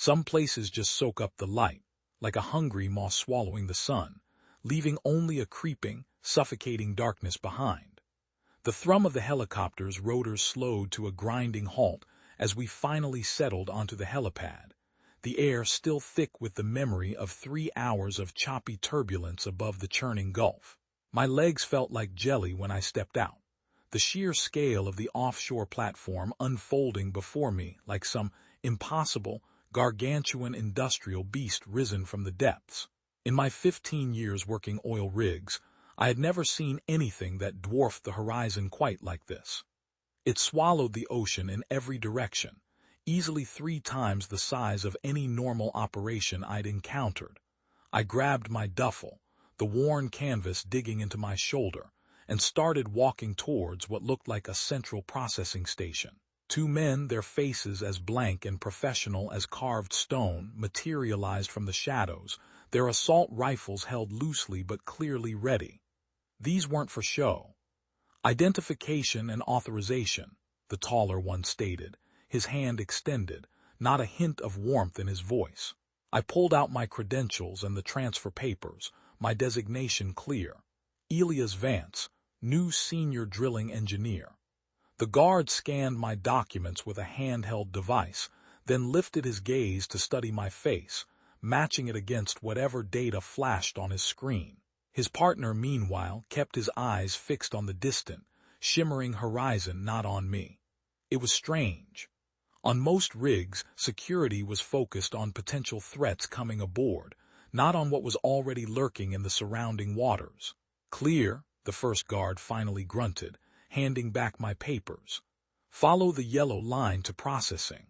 Some places just soak up the light, like a hungry moth swallowing the sun, leaving only a creeping, suffocating darkness behind. The thrum of the helicopter's rotors slowed to a grinding halt as we finally settled onto the helipad, the air still thick with the memory of 3 hours of choppy turbulence above the churning Gulf. My legs felt like jelly when I stepped out, the sheer scale of the offshore platform unfolding before me like some impossible, gargantuan industrial beast risen from the depths. In my 15 years working oil rigs, I had never seen anything that dwarfed the horizon quite like this. It swallowed the ocean in every direction, easily 3 times the size of any normal operation I'd encountered. I grabbed my duffel, the worn canvas digging into my shoulder, and started walking towards what looked like a central processing station. 2 men, their faces as blank and professional as carved stone, materialized from the shadows, their assault rifles held loosely but clearly ready. These weren't for show. Identification and authorization, the taller one stated, his hand extended, not a hint of warmth in his voice. I pulled out my credentials and the transfer papers, my designation clear. Elias Vance, new senior drilling engineer. The guard scanned my documents with a handheld device, then lifted his gaze to study my face, matching it against whatever data flashed on his screen. His partner, meanwhile, kept his eyes fixed on the distant, shimmering horizon, not on me. It was strange. On most rigs, security was focused on potential threats coming aboard, not on what was already lurking in the surrounding waters. "Clear," the first guard finally grunted, handing back my papers. "Follow the yellow line to processing."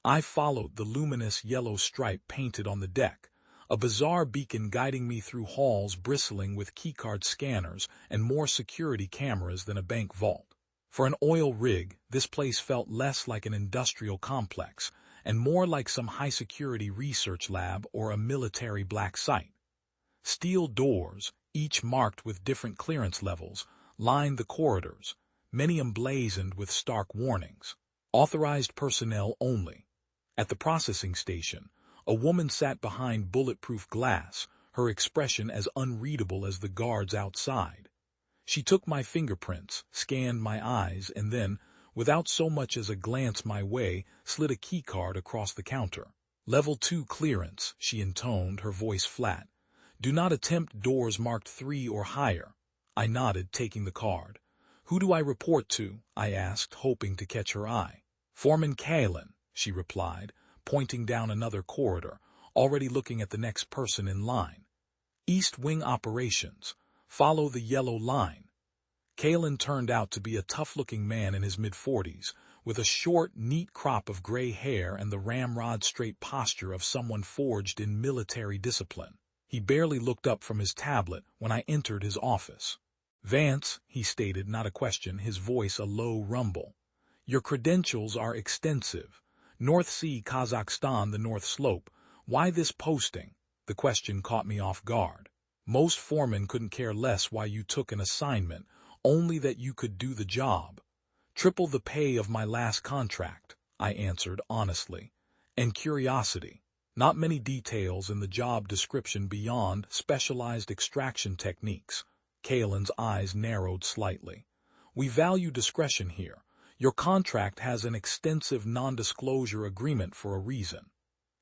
I followed the luminous yellow stripe painted on the deck, a bizarre beacon guiding me through halls bristling with keycard scanners and more security cameras than a bank vault. For an oil rig, this place felt less like an industrial complex and more like some high-security research lab or a military black site. Steel doors, each marked with different clearance levels, lined the corridors, many emblazoned with stark warnings. Authorized personnel only. At the processing station, a woman sat behind bulletproof glass, her expression as unreadable as the guards outside. She took my fingerprints, scanned my eyes, and then, without so much as a glance my way, slid a keycard across the counter. "Level 2 clearance," she intoned, her voice flat. "Do not attempt doors marked 3 or higher." I nodded, taking the card. "Who do I report to?" I asked, hoping to catch her eye. "Foreman Kalin," she replied, pointing down another corridor, already looking at the next person in line. "East Wing Operations. Follow the yellow line." Kalin turned out to be a tough-looking man in his mid-40s, with a short, neat crop of gray hair and the ramrod-straight posture of someone forged in military discipline. He barely looked up from his tablet when I entered his office. "Vance," he stated, not a question, his voice a low rumble. "Your credentials are extensive. North Sea, Kazakhstan, the North Slope. Why this posting?" The question caught me off guard. "Most foremen couldn't care less why you took an assignment, only that you could do the job." "Triple the pay of my last contract," I answered honestly. "And curiosity. Not many details in the job description beyond specialized extraction techniques." Kalin's eyes narrowed slightly. "We value discretion here. Your contract has an extensive non-disclosure agreement for a reason."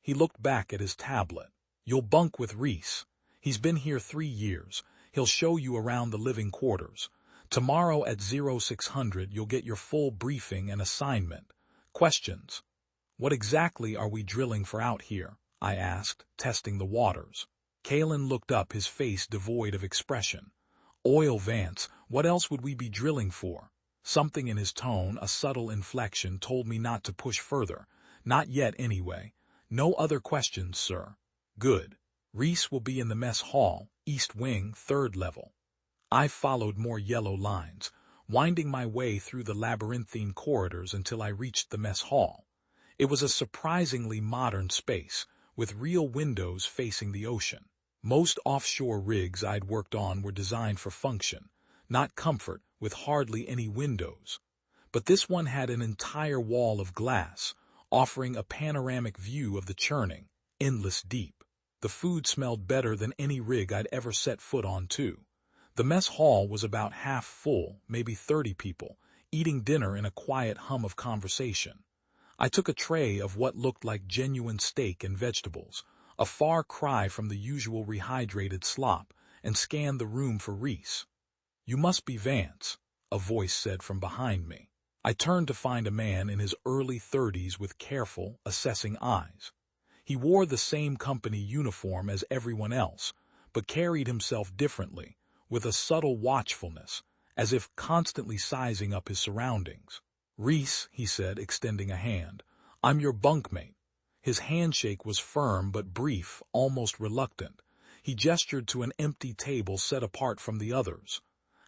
He looked back at his tablet. "You'll bunk with Reese. He's been here 3 years. He'll show you around the living quarters. Tomorrow at 0600 you'll get your full briefing and assignment. Questions?" "What exactly are we drilling for out here?" I asked, testing the waters. Kalin looked up, his face devoid of expression. "Oil, Vance. What else would we be drilling for?" Something in his tone, a subtle inflection, told me not to push further. "Not yet, anyway. No other questions, sir." "Good. Reese will be in the mess hall, East Wing, 3rd level." I followed more yellow lines, winding my way through the labyrinthine corridors until I reached the mess hall. It was a surprisingly modern space, with real windows facing the ocean. Most offshore rigs I'd worked on were designed for function, not comfort, with hardly any windows. But this one had an entire wall of glass, offering a panoramic view of the churning, endless deep. The food smelled better than any rig I'd ever set foot on, too. The mess hall was about half full, maybe 30 people, eating dinner in a quiet hum of conversation. I took a tray of what looked like genuine steak and vegetables, a far cry from the usual rehydrated slop, and scanned the room for Reese. "You must be Vance," a voice said from behind me. I turned to find a man in his early 30s with careful, assessing eyes. He wore the same company uniform as everyone else, but carried himself differently, with a subtle watchfulness, as if constantly sizing up his surroundings. "Reese," he said, extending a hand, "I'm your bunkmate." His handshake was firm but brief, almost reluctant. He gestured to an empty table set apart from the others.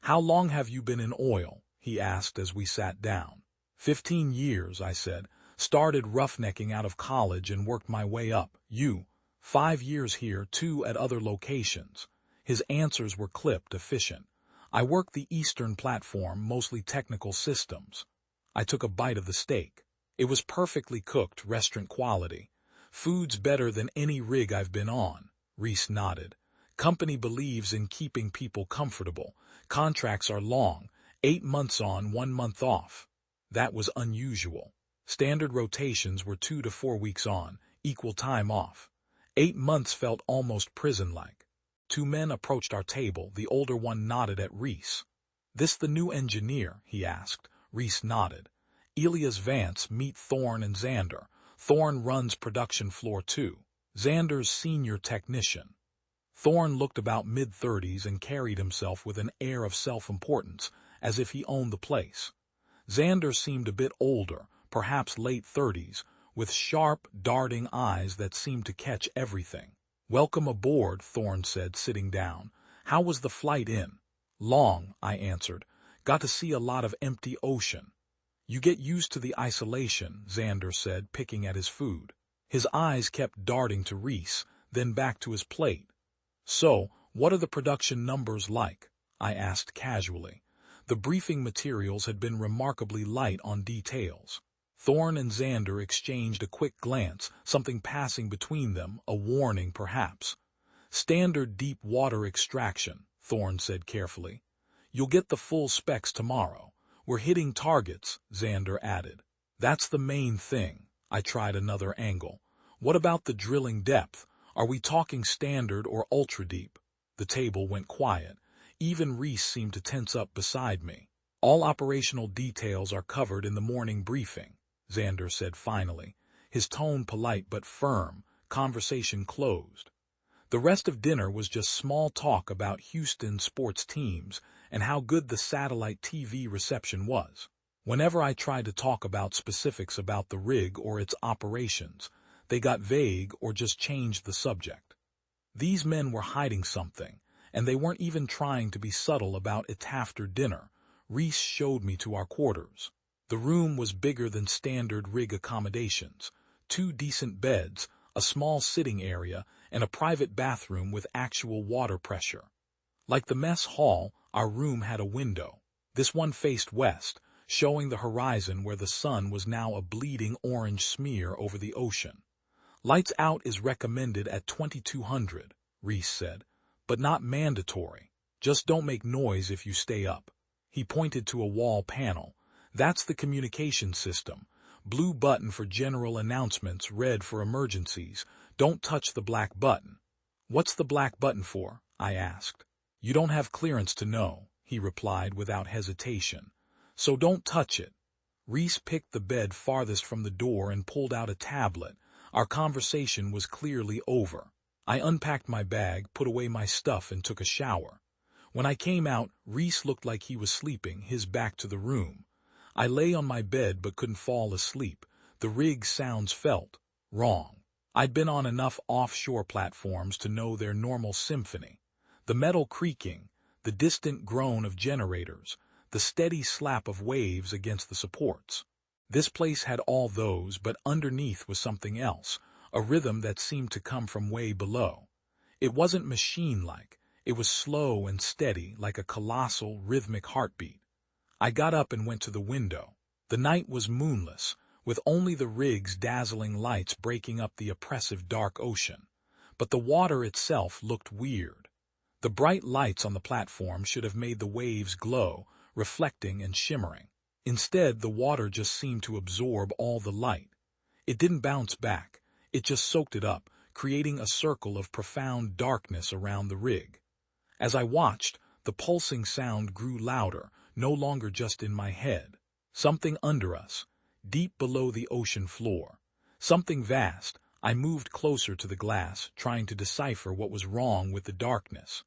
"How long have you been in oil?" he asked as we sat down. 15 years, I said. "Started roughnecking out of college and worked my way up. You?" 5 years here, 2 at other locations. His answers were clipped, efficient. "I work the Eastern platform, mostly technical systems." I took a bite of the steak. It was perfectly cooked, restaurant quality. "Food's better than any rig I've been on." Reese nodded. "Company believes in keeping people comfortable. Contracts are long, 8 months on, 1 month off." That was unusual. Standard rotations were 2 to 4 weeks on, equal time off. 8 months felt almost prison-like. 2 men approached our table. The older one nodded at Reese. "This the new engineer?" he asked. Reese nodded. "Elias Vance, meet Thorne and Xander. Thorne runs production floor 2. Xander's senior technician." Thorne looked about mid-30s and carried himself with an air of self-importance, as if he owned the place. Xander seemed a bit older, perhaps late 30s, with sharp, darting eyes that seemed to catch everything. "Welcome aboard," Thorne said, sitting down. "How was the flight in?" "Long," I answered. "Got to see a lot of empty ocean." "You get used to the isolation," Xander said, picking at his food. His eyes kept darting to Reese, then back to his plate. "So, what are the production numbers like?" I asked casually. The briefing materials had been remarkably light on details. Thorne and Xander exchanged a quick glance, something passing between them, a warning perhaps. "Standard deep water extraction," Thorne said carefully. "You'll get the full specs tomorrow. We're hitting targets," Xander added. "That's the main thing." I tried another angle. "What about the drilling depth? Are we talking standard or ultra-deep?" The table went quiet. Even Reese seemed to tense up beside me. "All operational details are covered in the morning briefing," Xander said finally, his tone polite but firm, conversation closed. The rest of dinner was just small talk about Houston sports teams and how good the satellite TV reception was. Whenever I tried to talk about specifics about the rig or its operations, they got vague or just changed the subject. These men were hiding something, and they weren't even trying to be subtle about it. After dinner, Reese showed me to our quarters. The room was bigger than standard rig accommodations. 2 decent beds, a small sitting area, and a private bathroom with actual water pressure. Like the mess hall, our room had a window. This one faced west, showing the horizon where the sun was now a bleeding orange smear over the ocean. "Lights out is recommended at 2200, Reese said, "but not mandatory. Just don't make noise if you stay up." He pointed to a wall panel. "That's the communication system. Blue button for general announcements, red for emergencies. Don't touch the black button." "What's the black button for?" I asked. "You don't have clearance to know," he replied without hesitation. "So don't touch it." Reese picked the bed farthest from the door and pulled out a tablet. Our conversation was clearly over. I unpacked my bag, put away my stuff, and took a shower. When I came out, Reese looked like he was sleeping, his back to the room. I lay on my bed but couldn't fall asleep. The rig sounds felt wrong. I'd been on enough offshore platforms to know their normal symphony. The metal creaking, the distant groan of generators, the steady slap of waves against the supports. This place had all those, but underneath was something else, a rhythm that seemed to come from way below. It wasn't machine-like. It was slow and steady, like a colossal, rhythmic heartbeat. I got up and went to the window. The night was moonless, with only the rig's dazzling lights breaking up the oppressive dark ocean. But the water itself looked weird. The bright lights on the platform should have made the waves glow, reflecting and shimmering. Instead, the water just seemed to absorb all the light. It didn't bounce back, it just soaked it up, creating a circle of profound darkness around the rig. As I watched, the pulsing sound grew louder, no longer just in my head. Something under us, deep below the ocean floor. Something vast. I moved closer to the glass, trying to decipher what was wrong with the darkness.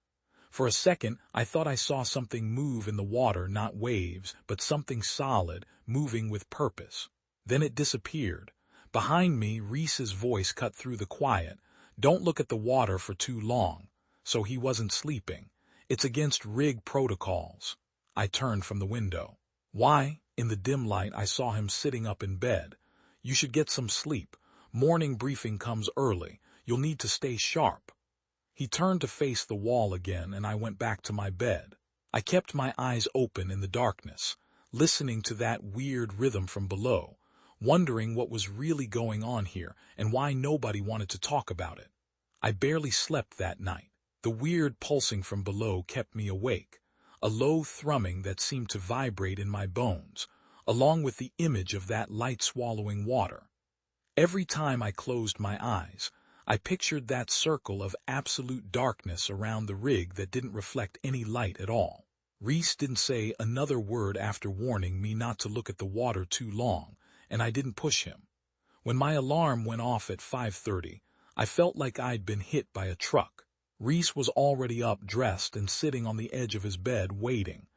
For a second, I thought I saw something move in the water, not waves, but something solid, moving with purpose. Then it disappeared. Behind me, Reese's voice cut through the quiet. "Don't look at the water for too long." So he wasn't sleeping. "It's against rig protocols." I turned from the window. "Why?" In the dim light, I saw him sitting up in bed. "You should get some sleep. Morning briefing comes early. You'll need to stay sharp." He turned to face the wall again, and I went back to my bed. I kept my eyes open in the darkness, listening to that weird rhythm from below, wondering what was really going on here and why nobody wanted to talk about it. I barely slept that night. The weird pulsing from below kept me awake, a low thrumming that seemed to vibrate in my bones, along with the image of that light-swallowing water. Every time I closed my eyes, I pictured that circle of absolute darkness around the rig that didn't reflect any light at all. Reese didn't say another word after warning me not to look at the water too long, and I didn't push him. When my alarm went off at 5:30, I felt like I'd been hit by a truck. Reese was already up, dressed, and sitting on the edge of his bed, waiting.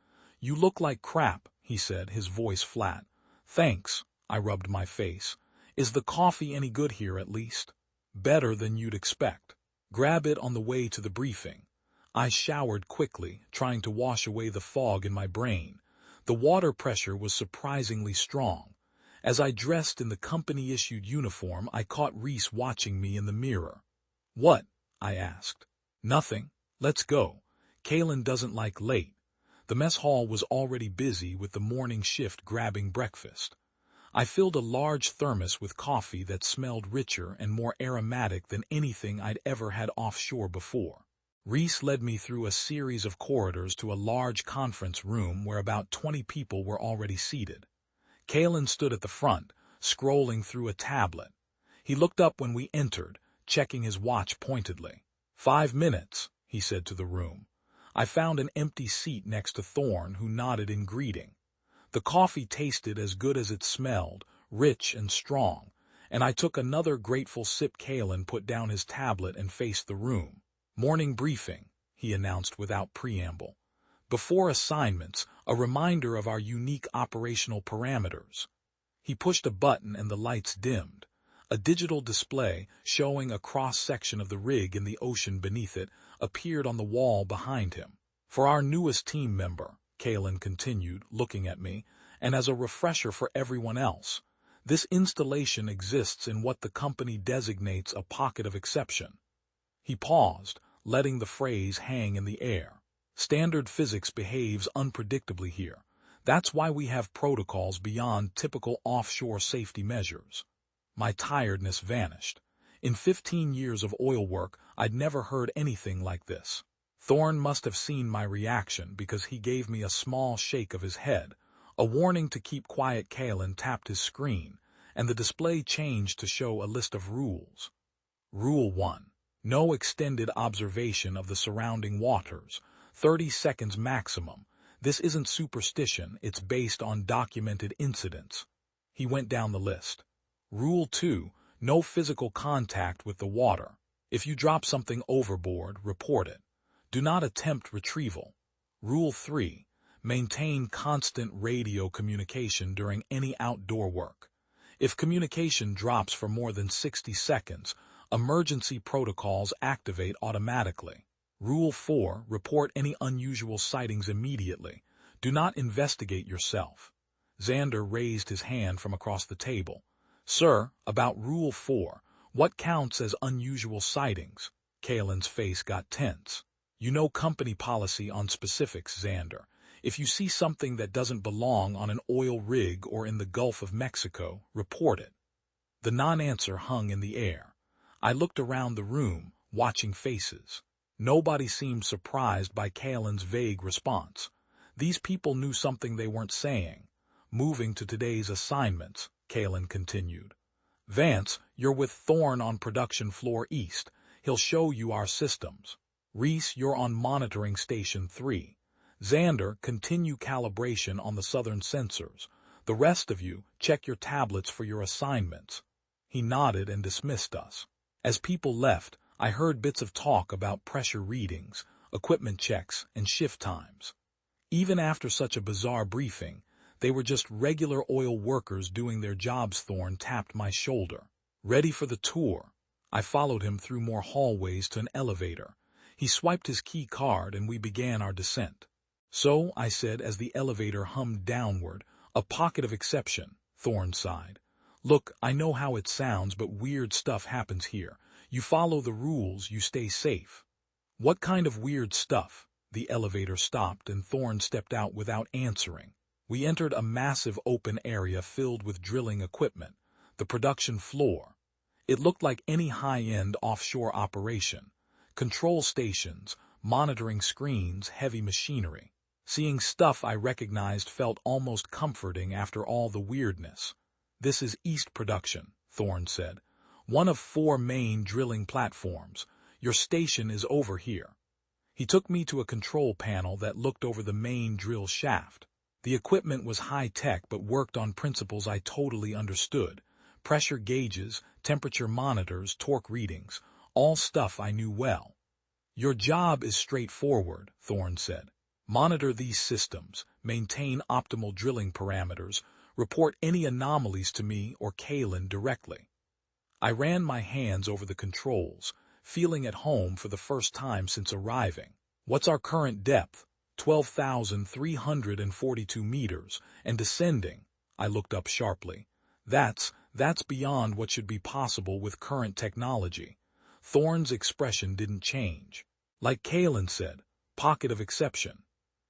"You look like crap," he said, his voice flat. "Thanks," I rubbed my face. "Is the coffee any good here, at least?" "Better than you'd expect. Grab it on the way to the briefing." I showered quickly, trying to wash away the fog in my brain. The water pressure was surprisingly strong. As I dressed in the company-issued uniform, I caught Reese watching me in the mirror. "What?" I asked. "Nothing. Let's go. Kalen doesn't like late." The mess hall was already busy with the morning shift grabbing breakfast. I filled a large thermos with coffee that smelled richer and more aromatic than anything I'd ever had offshore before. Reese led me through a series of corridors to a large conference room where about 20 people were already seated. Kalen stood at the front, scrolling through a tablet. He looked up when we entered, checking his watch pointedly. 5 minutes, he said to the room. I found an empty seat next to Thorne, who nodded in greeting. The coffee tasted as good as it smelled, rich and strong, and I took another grateful sip. Kalen put down his tablet and faced the room. "Morning briefing," he announced without preamble. "Before assignments, a reminder of our unique operational parameters." He pushed a button and the lights dimmed. A digital display, showing a cross-section of the rig and the ocean beneath it, appeared on the wall behind him. "For our newest team member," Kalen continued, looking at me, "and as a refresher for everyone else, this installation exists in what the company designates a pocket of exception." He paused, letting the phrase hang in the air. "Standard physics behaves unpredictably here. That's why we have protocols beyond typical offshore safety measures." My tiredness vanished. In 15 years of oil work, I'd never heard anything like this. Thorne must have seen my reaction because he gave me a small shake of his head. A warning to keep quiet. Kalen tapped his screen, and the display changed to show a list of rules. Rule 1. No extended observation of the surrounding waters. 30 seconds maximum. This isn't superstition, it's based on documented incidents. He went down the list. Rule 2. No physical contact with the water. If you drop something overboard, report it. Do not attempt retrieval. Rule 3. Maintain constant radio communication during any outdoor work. If communication drops for more than 60 seconds, emergency protocols activate automatically. Rule 4. Report any unusual sightings immediately. Do not investigate yourself. Xander raised his hand from across the table. "Sir, about Rule 4, what counts as unusual sightings?" Kalen's face got tense. "You know company policy on specifics, Xander. If you see something that doesn't belong on an oil rig or in the Gulf of Mexico, report it. The non-answer hung in the air. I looked around the room, watching faces. Nobody seemed surprised by Kalen's vague response. These people knew something they weren't saying. Moving to today's assignments, Kalen continued. Vance, you're with Thorne on production floor east. He'll show you our systems. Reese, you're on monitoring station 3. Xander, continue calibration on the southern sensors. The rest of you, check your tablets for your assignments. He nodded and dismissed us. As people left, I heard bits of talk about pressure readings, equipment checks, and shift times. Even after such a bizarre briefing, they were just regular oil workers doing their jobs. Thorne tapped my shoulder. Ready for the tour? I followed him through more hallways to an elevator. He swiped his key card and we began our descent. So, I said as the elevator hummed downward, a pocket of exception, Thorne sighed. Look, I know how it sounds, but weird stuff happens here. You follow the rules, you stay safe. What kind of weird stuff? The elevator stopped and Thorne stepped out without answering. We entered a massive open area filled with drilling equipment, the production floor. It looked like any high-end offshore operation. Control stations, monitoring screens, heavy machinery. Seeing stuff I recognized felt almost comforting after all the weirdness. This is East Production, Thorne said. One of 4 main drilling platforms. Your station is over here. He took me to a control panel that looked over the main drill shaft. The equipment was high-tech but worked on principles I totally understood. Pressure gauges, temperature monitors, torque readings, all stuff I knew well. Your job is straightforward, Thorne said. Monitor these systems, maintain optimal drilling parameters, report any anomalies to me or Kalen directly. I ran my hands over the controls, feeling at home for the first time since arriving. What's our current depth? 12,342 meters, and descending. I looked up sharply. That's beyond what should be possible with current technology. Thorne's expression didn't change. Like Kalen said, pocket of exception.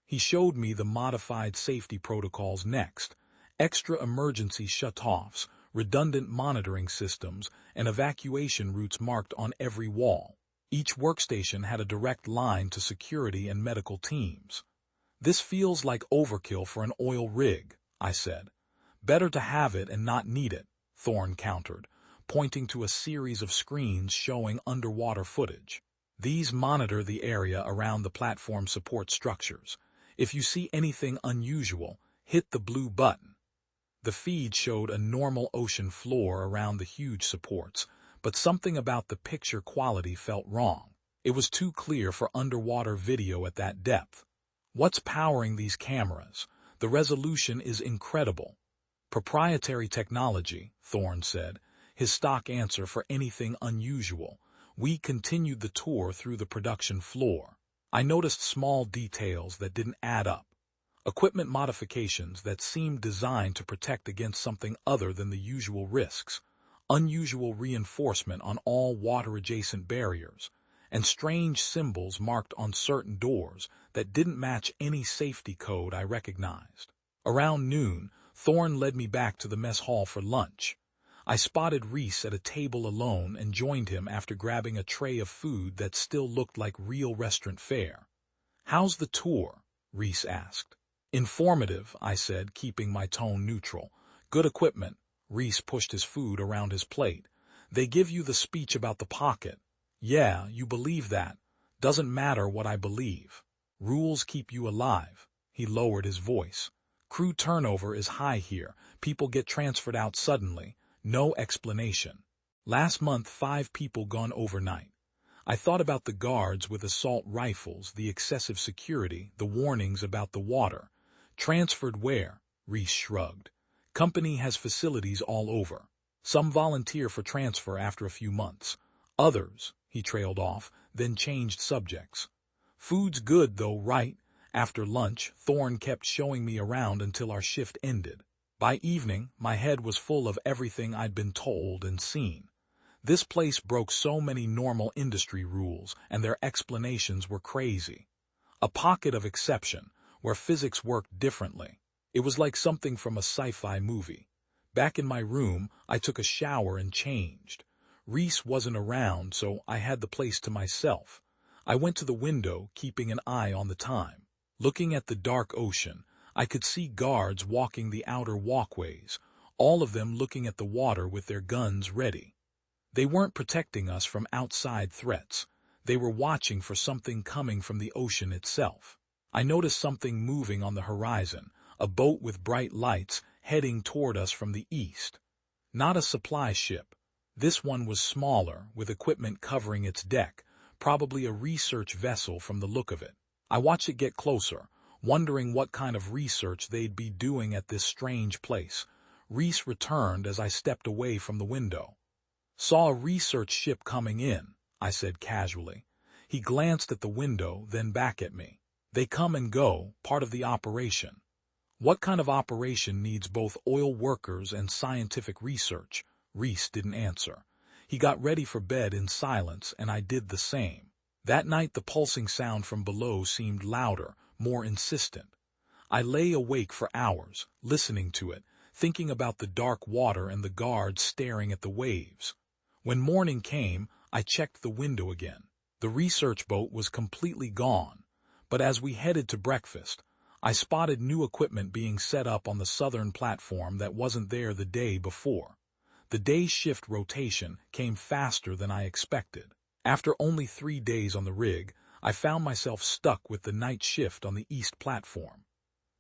He showed me the modified safety protocols next. Extra emergency shutoffs, redundant monitoring systems, and evacuation routes marked on every wall. Each workstation had a direct line to security and medical teams. This feels like overkill for an oil rig, I said. Better to have it and not need it, Thorne countered, pointing to a series of screens showing underwater footage. These monitor the area around the platform support structures. If you see anything unusual, hit the blue button. The feed showed a normal ocean floor around the huge supports, but something about the picture quality felt wrong. It was too clear for underwater video at that depth. What's powering these cameras? The resolution is incredible. Proprietary technology, Thorne said, his stock answer for anything unusual. We continued the tour through the production floor. I noticed small details that didn't add up. Equipment modifications that seemed designed to protect against something other than the usual risks. Unusual reinforcement on all water-adjacent barriers, and strange symbols marked on certain doors that didn't match any safety code I recognized. Around noon, Thorne led me back to the mess hall for lunch. I spotted Reese at a table alone and joined him after grabbing a tray of food that still looked like real restaurant fare. "How's the tour?" Reese asked. "Informative," I said, keeping my tone neutral. "Good equipment." Reese pushed his food around his plate. "They give you the speech about the pocket." "Yeah, you believe that." "Doesn't matter what I believe. Rules keep you alive." He lowered his voice. "Crew turnover is high here. People get transferred out suddenly. No explanation. Last month 5 people gone overnight." I thought about the guards with assault rifles, the excessive security, the warnings about the water. "Transferred where?" Reese shrugged. "Company has facilities all over. Some volunteer for transfer after a few months. Others," he trailed off, then changed subjects. "Food's good though, right?" After lunch, Thorne kept showing me around until our shift ended. By evening, my head was full of everything I'd been told and seen. This place broke so many normal industry rules, and their explanations were crazy. A pocket of exception. where physics worked differently. It was like something from a sci-fi movie. Back in my room, I took a shower and changed. Reese wasn't around, so I had the place to myself. I went to the window, keeping an eye on the time. Looking at the dark ocean, I could see guards walking the outer walkways, all of them looking at the water with their guns ready. They weren't protecting us from outside threats. They were watching for something coming from the ocean itself. I noticed something moving on the horizon, a boat with bright lights heading toward us from the east. Not a supply ship. This one was smaller, with equipment covering its deck, probably a research vessel from the look of it. I watched it get closer, wondering what kind of research they'd be doing at this strange place. Reese returned as I stepped away from the window. "Saw a research ship coming in," I said casually. He glanced at the window, then back at me. "They come and go, part of the operation." "What kind of operation needs both oil workers and scientific research?" Reese didn't answer. He got ready for bed in silence, and I did the same. That night the pulsing sound from below seemed louder, more insistent. I lay awake for hours, listening to it, thinking about the dark water and the guards staring at the waves. When morning came, I checked the window again. The research boat was completely gone, but as we headed to breakfast, I spotted new equipment being set up on the southern platform that wasn't there the day before. The day shift rotation came faster than I expected. After only 3 days on the rig, I found myself stuck with the night shift on the east platform.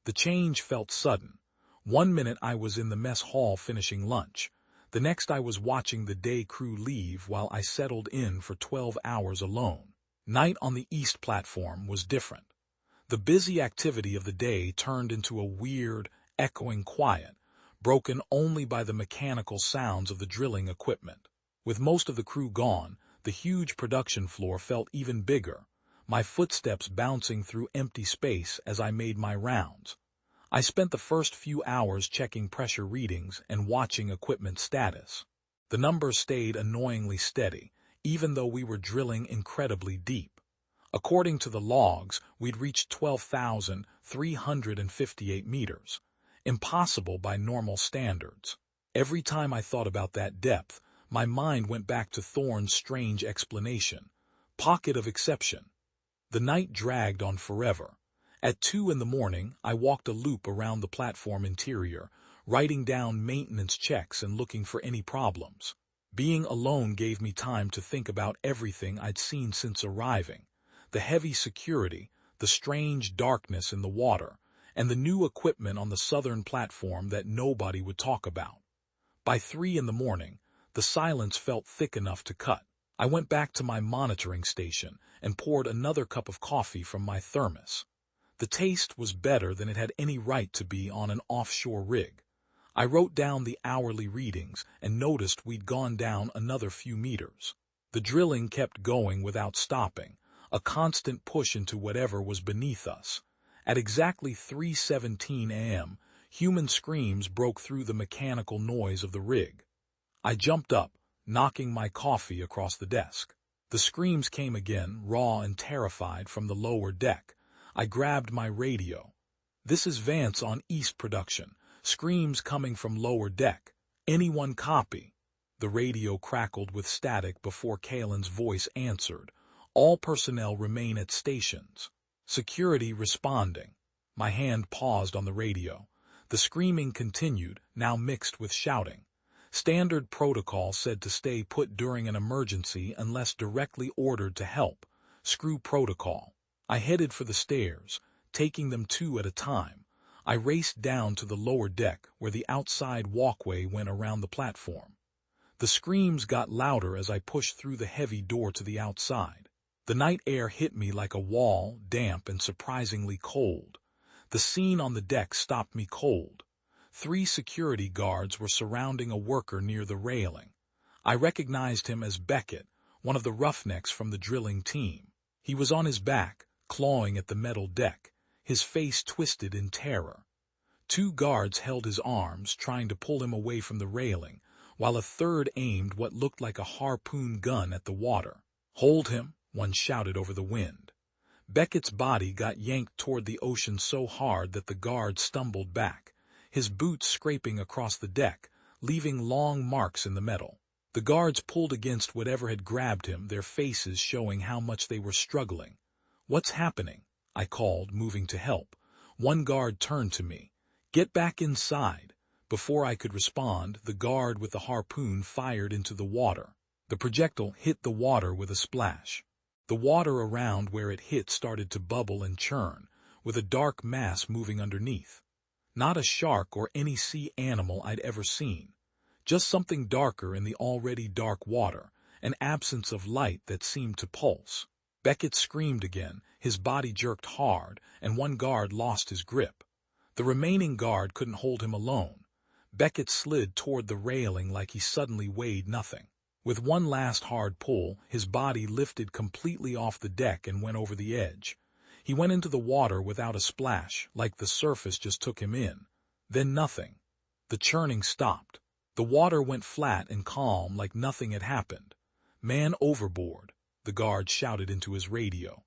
The change felt sudden. 1 minute I was in the mess hall finishing lunch. The next I was watching the day crew leave while I settled in for 12 hours alone. Night on the east platform was different. The busy activity of the day turned into a weird, echoing quiet, broken only by the mechanical sounds of the drilling equipment. With most of the crew gone, the huge production floor felt even bigger, my footsteps bouncing through empty space as I made my rounds. I spent the first few hours checking pressure readings and watching equipment status. The numbers stayed annoyingly steady, even though we were drilling incredibly deep. According to the logs, we'd reached 12,358 meters. Impossible by normal standards. Every time I thought about that depth, my mind went back to Thorne's strange explanation. Pocket of exception. The night dragged on forever. At 2 in the morning, I walked a loop around the platform interior, writing down maintenance checks and looking for any problems. Being alone gave me time to think about everything I'd seen since arriving. The heavy security, the strange darkness in the water, and the new equipment on the southern platform that nobody would talk about. By 3 in the morning, the silence felt thick enough to cut. I went back to my monitoring station and poured another cup of coffee from my thermos. The taste was better than it had any right to be on an offshore rig. I wrote down the hourly readings and noticed we'd gone down another few meters. The drilling kept going without stopping, a constant push into whatever was beneath us. At exactly 3:17 a.m., human screams broke through the mechanical noise of the rig. I jumped up, knocking my coffee across the desk. The screams came again, raw and terrified, from the lower deck. I grabbed my radio. "This is Vance on East Production. Screams coming from lower deck. Anyone copy?" The radio crackled with static before Kalen's voice answered. "All personnel remain at stations." Security responding. My hand paused on the radio. The screaming continued, now mixed with shouting. Standard protocol said to stay put during an emergency unless directly ordered to help. Screw protocol. I headed for the stairs, taking them 2 at a time. I raced down to the lower deck where the outside walkway went around the platform. The screams got louder as I pushed through the heavy door to the outside. The night air hit me like a wall, damp and surprisingly cold. The scene on the deck stopped me cold. 3 security guards were surrounding a worker near the railing. I recognized him as Beckett, one of the roughnecks from the drilling team. He was on his back, clawing at the metal deck, his face twisted in terror. 2 guards held his arms, trying to pull him away from the railing, while a third aimed what looked like a harpoon gun at the water. "Hold him," one shouted over the wind. Beckett's body got yanked toward the ocean so hard that the guard stumbled back, his boots scraping across the deck, leaving long marks in the metal. The guards pulled against whatever had grabbed him, their faces showing how much they were struggling. "What's happening?" I called, moving to help. One guard turned to me. "Get back inside." Before I could respond, the guard with the harpoon fired into the water. The projectile hit the water with a splash. The water around where it hit started to bubble and churn, with a dark mass moving underneath. Not a shark or any sea animal I'd ever seen. Just something darker in the already dark water, an absence of light that seemed to pulse. Beckett screamed again, his body jerked hard, and one guard lost his grip. The remaining guard couldn't hold him alone. Beckett slid toward the railing like he suddenly weighed nothing. With one last hard pull, his body lifted completely off the deck and went over the edge. He went into the water without a splash, like the surface just took him in. Then nothing. The churning stopped. The water went flat and calm like nothing had happened. "Man overboard," the guard shouted into his radio.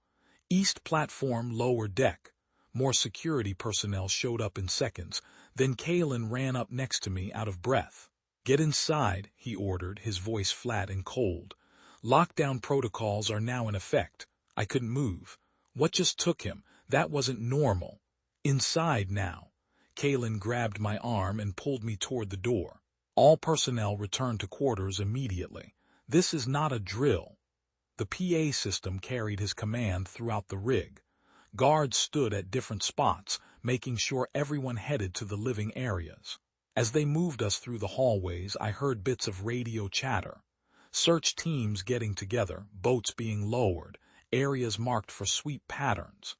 "East platform, lower deck." More security personnel showed up in seconds. Then Kalen ran up next to me, out of breath. "Get inside," he ordered, his voice flat and cold. "Lockdown protocols are now in effect." I couldn't move. What just took him? That wasn't normal. "Inside now." Kalen grabbed my arm and pulled me toward the door. "All personnel return to quarters immediately. This is not a drill." The PA system carried his command throughout the rig. Guards stood at different spots, making sure everyone headed to the living areas. As they moved us through the hallways, I heard bits of radio chatter. Search teams getting together, boats being lowered, areas marked for sweep patterns.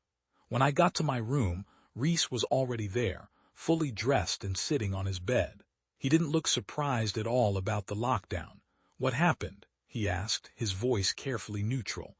When I got to my room, Reese was already there, fully dressed and sitting on his bed. He didn't look surprised at all about the lockdown. "What happened?" he asked, his voice carefully neutral.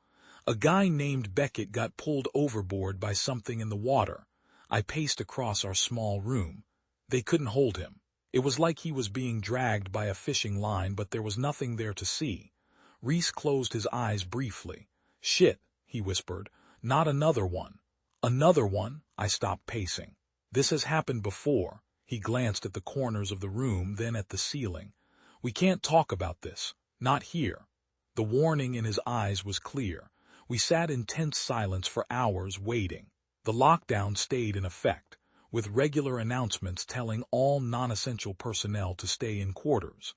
"A guy named Beckett got pulled overboard by something in the water." I paced across our small room. They couldn't hold him. It was like he was being dragged by a fishing line, but there was nothing there to see. Reese closed his eyes briefly. "Shit," he whispered. "Not another one." "Another one?" I stopped pacing. "This has happened before." He glanced at the corners of the room, then at the ceiling. "We can't talk about this. Not here." The warning in his eyes was clear. We sat in tense silence for hours, waiting. The lockdown stayed in effect, with regular announcements telling all non-essential personnel to stay in quarters.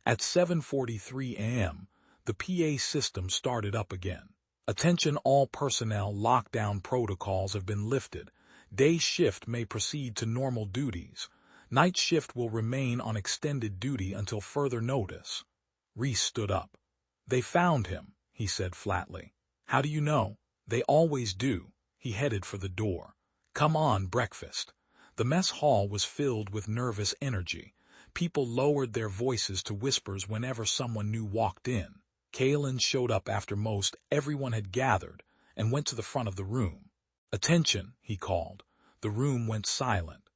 At 7:43 a.m., the PA system started up again. "Attention all personnel, lockdown protocols have been lifted. Day shift may proceed to normal duties. Night shift will remain on extended duty until further notice." Reese stood up. "They found him," he said flatly. "How do you know?" "They always do." He headed for the door. "Come on, breakfast." The mess hall was filled with nervous energy. People lowered their voices to whispers whenever someone new walked in. Kalen showed up after most everyone had gathered and went to the front of the room. "Attention," he called. The room went silent.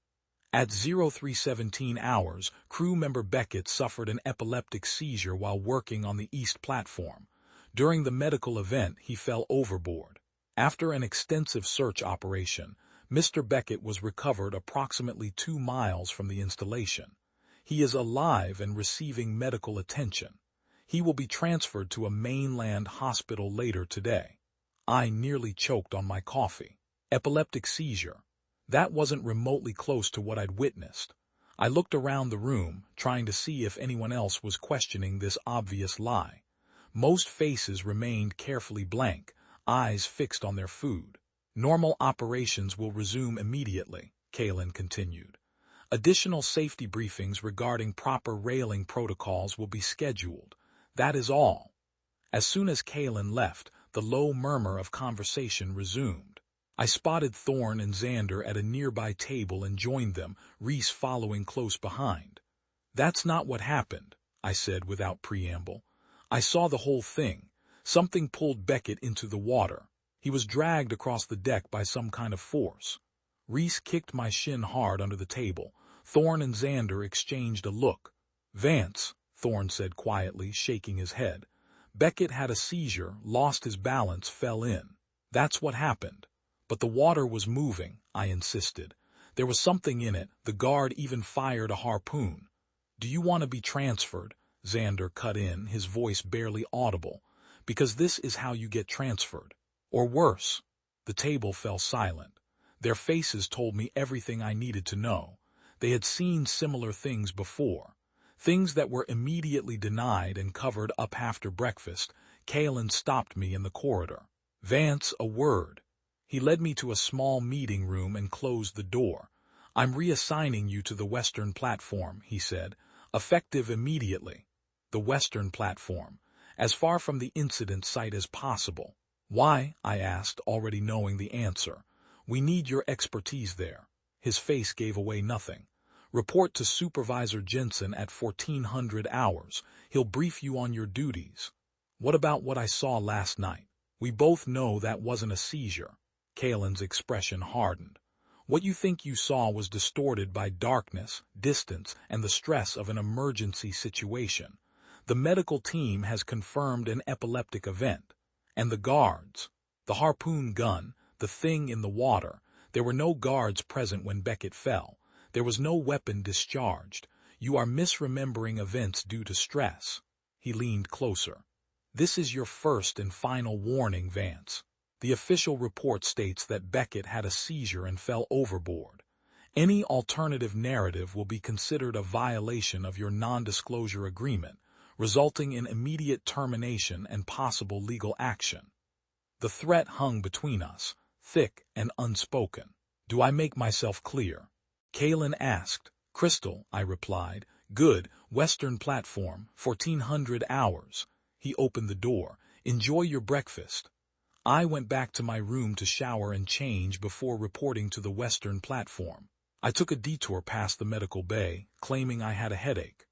At 03:17 hours, crew member Beckett suffered an epileptic seizure while working on the east platform. During the medical event, he fell overboard. After an extensive search operation, Mr. Beckett was recovered approximately 2 miles from the installation. He is alive and receiving medical attention. He will be transferred to a mainland hospital later today. I nearly choked on my coffee. Epileptic seizure. That wasn't remotely close to what I'd witnessed. I looked around the room, trying to see if anyone else was questioning this obvious lie. Most faces remained carefully blank, eyes fixed on their food. "Normal operations will resume immediately," Kalen continued. "Additional safety briefings regarding proper railing protocols will be scheduled. That is all." As soon as Kalen left, the low murmur of conversation resumed. I spotted Thorne and Xander at a nearby table and joined them, Reese following close behind. "That's not what happened," I said without preamble. "I saw the whole thing. Something pulled Beckett into the water. He was dragged across the deck by some kind of force." Reese kicked my shin hard under the table. Thorne and Xander exchanged a look. "Vance," Thorne said quietly, shaking his head. "Beckett had a seizure, lost his balance, fell in." That's what happened. But the water was moving, I insisted. There was something in it. The guard even fired a harpoon. Do you want to be transferred? Xander cut in, his voice barely audible. Because this is how you get transferred. Or worse. The table fell silent. Their faces told me everything I needed to know. They had seen similar things before. Things that were immediately denied and covered up after breakfast. Kalen stopped me in the corridor. Vance, a word. He led me to a small meeting room and closed the door. I'm reassigning you to the Western platform, he said, effective immediately. The Western platform, as far from the incident site as possible. Why? I asked, already knowing the answer. We need your expertise there. His face gave away nothing. Report to Supervisor Jensen at 1400 hours. He'll brief you on your duties. What about what I saw last night? We both know that wasn't a seizure. Kalen's expression hardened. What you think you saw was distorted by darkness, distance, and the stress of an emergency situation. The medical team has confirmed an epileptic event. And the guards. The harpoon gun, the thing in the water. There were no guards present when Beckett fell. There was no weapon discharged. You are misremembering events due to stress. He leaned closer. This is your first and final warning, Vance. The official report states that Beckett had a seizure and fell overboard. Any alternative narrative will be considered a violation of your non-disclosure agreement, resulting in immediate termination and possible legal action. The threat hung between us, thick and unspoken. Do I make myself clear? Kalen asked. Crystal, I replied. Good, Western platform, 1400 hours. He opened the door. Enjoy your breakfast. I went back to my room to shower and change before reporting to the Western platform. I took a detour past the medical bay, claiming I had a headache.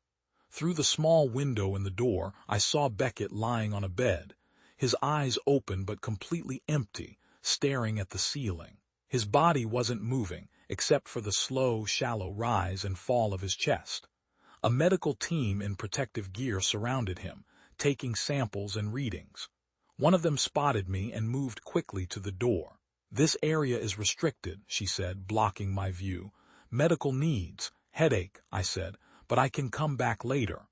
Through the small window in the door, I saw Beckett lying on a bed, his eyes open but completely empty, staring at the ceiling. His body wasn't moving, except for the slow, shallow rise and fall of his chest. A medical team in protective gear surrounded him, taking samples and readings. One of them spotted me and moved quickly to the door. This area is restricted, she said, blocking my view. Medical needs. Headache, I said, but I can come back later.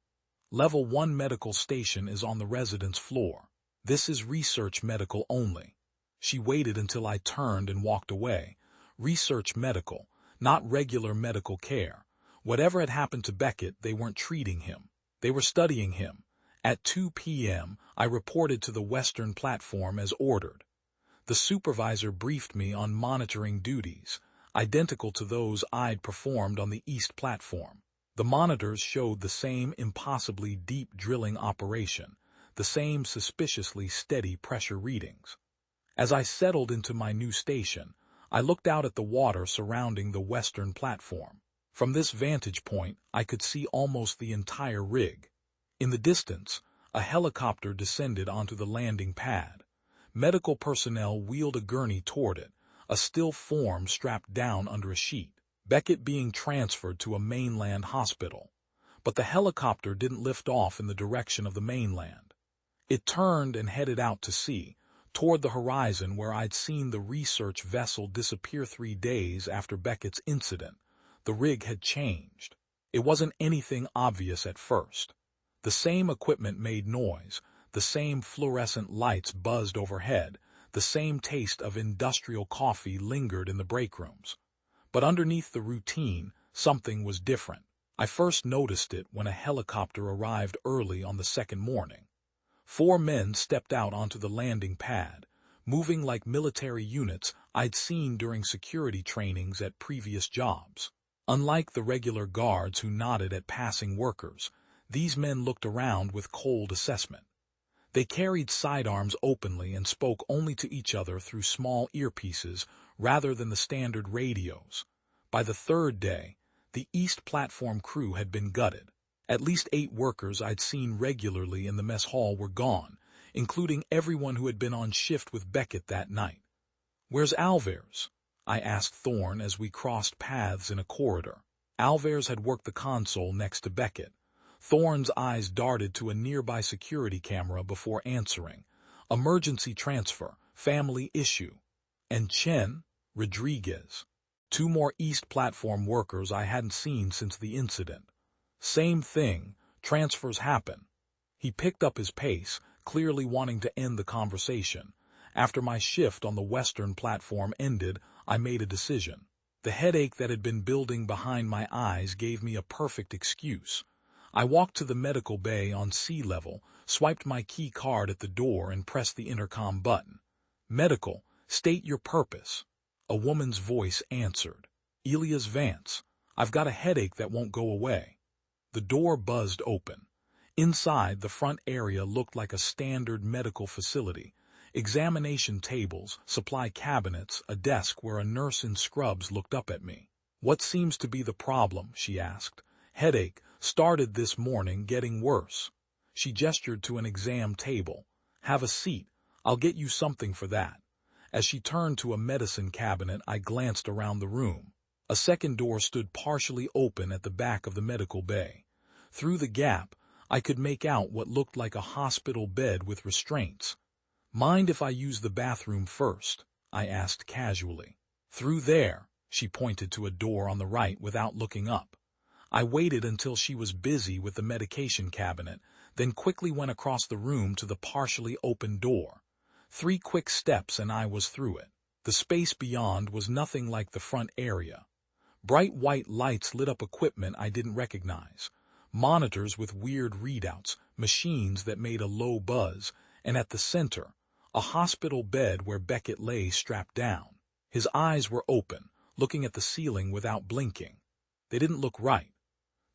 Level 1 medical station is on the residence floor. This is research medical only. She waited until I turned and walked away. Research medical, not regular medical care. Whatever had happened to Beckett, they weren't treating him. They were studying him. At 2 p.m., I reported to the Western platform as ordered. The supervisor briefed me on monitoring duties, identical to those I'd performed on the East platform. The monitors showed the same impossibly deep drilling operation, the same suspiciously steady pressure readings. As I settled into my new station, I looked out at the water surrounding the Western platform. From this vantage point, I could see almost the entire rig. In the distance, a helicopter descended onto the landing pad. Medical personnel wheeled a gurney toward it, a still form strapped down under a sheet. Beckett being transferred to a mainland hospital. But the helicopter didn't lift off in the direction of the mainland. It turned and headed out to sea, toward the horizon where I'd seen the research vessel disappear 3 days after Beckett's incident. The rig had changed. It wasn't anything obvious at first. The same equipment made noise, the same fluorescent lights buzzed overhead, the same taste of industrial coffee lingered in the break rooms. But underneath the routine, something was different. I first noticed it when a helicopter arrived early on the second morning. 4 men stepped out onto the landing pad, moving like military units I'd seen during security trainings at previous jobs. Unlike the regular guards who nodded at passing workers, these men looked around with cold assessment. They carried sidearms openly and spoke only to each other through small earpieces rather than the standard radios. By the 3rd day, the East platform crew had been gutted. At least 8 workers I'd seen regularly in the mess hall were gone, including everyone who had been on shift with Beckett that night. Where's Alvarez? I asked Thorne as we crossed paths in a corridor. Alvarez had worked the console next to Beckett. Thorne's eyes darted to a nearby security camera before answering. Emergency transfer, family issue. And Chen, Rodriguez. 2 more East Platform workers I hadn't seen since the incident. Same thing, transfers happen. He picked up his pace, clearly wanting to end the conversation. After my shift on the Western Platform ended, I made a decision. The headache that had been building behind my eyes gave me a perfect excuse. I walked to the medical bay on sea level, swiped my key card at the door and pressed the intercom button. Medical, state your purpose. A woman's voice answered. Elias Vance, I've got a headache that won't go away. The door buzzed open. Inside, the front area looked like a standard medical facility. Examination tables, supply cabinets, a desk where a nurse in scrubs looked up at me. What seems to be the problem? She asked. Headache, started this morning, getting worse. She gestured to an exam table. Have a seat. I'll get you something for that. As she turned to a medicine cabinet, I glanced around the room. A second door stood partially open at the back of the medical bay. Through the gap, I could make out what looked like a hospital bed with restraints. Mind if I use the bathroom first? I asked casually. Through there, she pointed to a door on the right without looking up. I waited until she was busy with the medication cabinet, then quickly went across the room to the partially open door. 3 quick steps and I was through it. The space beyond was nothing like the front area. Bright white lights lit up equipment I didn't recognize. Monitors with weird readouts, machines that made a low buzz, and at the center, a hospital bed where Beckett lay strapped down. His eyes were open, looking at the ceiling without blinking. They didn't look right.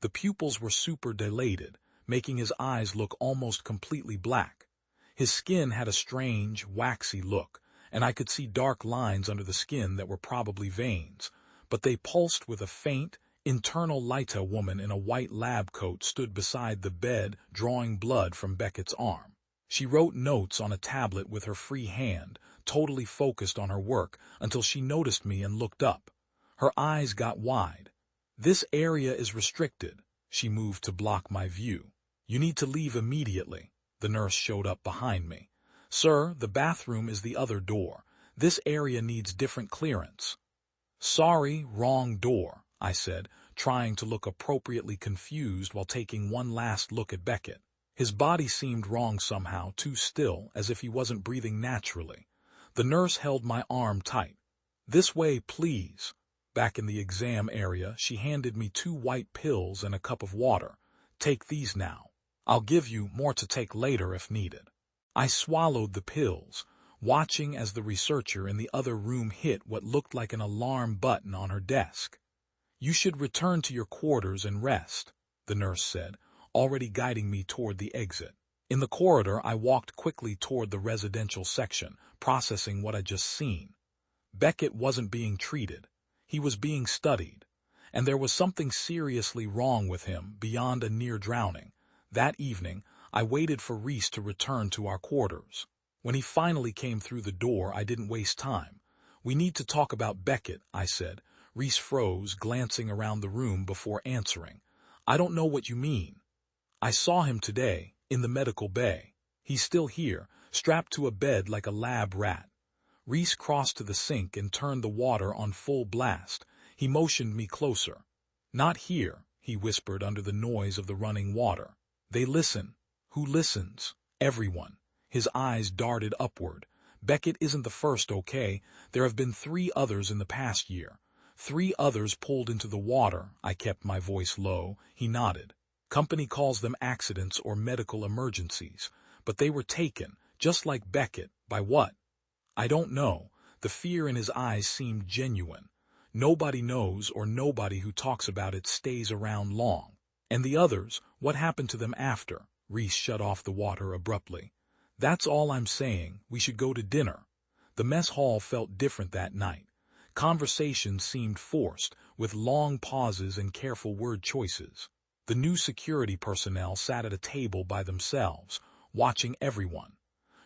The pupils were super dilated, making his eyes look almost completely black. His skin had a strange, waxy look, and I could see dark lines under the skin that were probably veins, but they pulsed with a faint, internal light. A woman in a white lab coat stood beside the bed, drawing blood from Beckett's arm. She wrote notes on a tablet with her free hand, totally focused on her work, until she noticed me and looked up. Her eyes got wide. This area is restricted. She moved to block my view. You need to leave immediately. The nurse showed up behind me. Sir, the bathroom is the other door. This area needs different clearance. Sorry, wrong door, I said, trying to look appropriately confused while taking one last look at Beckett. His body seemed wrong somehow, too still, as if he wasn't breathing naturally. The nurse held my arm tight. This way, please. Back in the exam area, she handed me 2 white pills and a cup of water. Take these now. I'll give you more to take later if needed. I swallowed the pills, watching as the researcher in the other room hit what looked like an alarm button on her desk. You should return to your quarters and rest, the nurse said, already guiding me toward the exit. In the corridor, I walked quickly toward the residential section, processing what I'd just seen. Beckett wasn't being treated. He was being studied, and there was something seriously wrong with him beyond a near drowning. That evening, I waited for Reese to return to our quarters. When he finally came through the door, I didn't waste time. We need to talk about Beckett, I said. Reese froze, glancing around the room before answering. I don't know what you mean. I saw him today, in the medical bay. He's still here, strapped to a bed like a lab rat. Reese crossed to the sink and turned the water on full blast. He motioned me closer. Not here, he whispered under the noise of the running water. They listen. Who listens? Everyone. His eyes darted upward. Beckett isn't the first, okay? There have been 3 others in the past year. 3 others pulled into the water. I kept my voice low. He nodded. Company calls them accidents or medical emergencies. But they were taken, just like Beckett. By what? I don't know. The fear in his eyes seemed genuine. Nobody knows, or nobody who talks about it stays around long. And the others, what happened to them after? Reese shut off the water abruptly. That's all I'm saying. We should go to dinner. The mess hall felt different that night. Conversations seemed forced, with long pauses and careful word choices. The new security personnel sat at a table by themselves, watching everyone.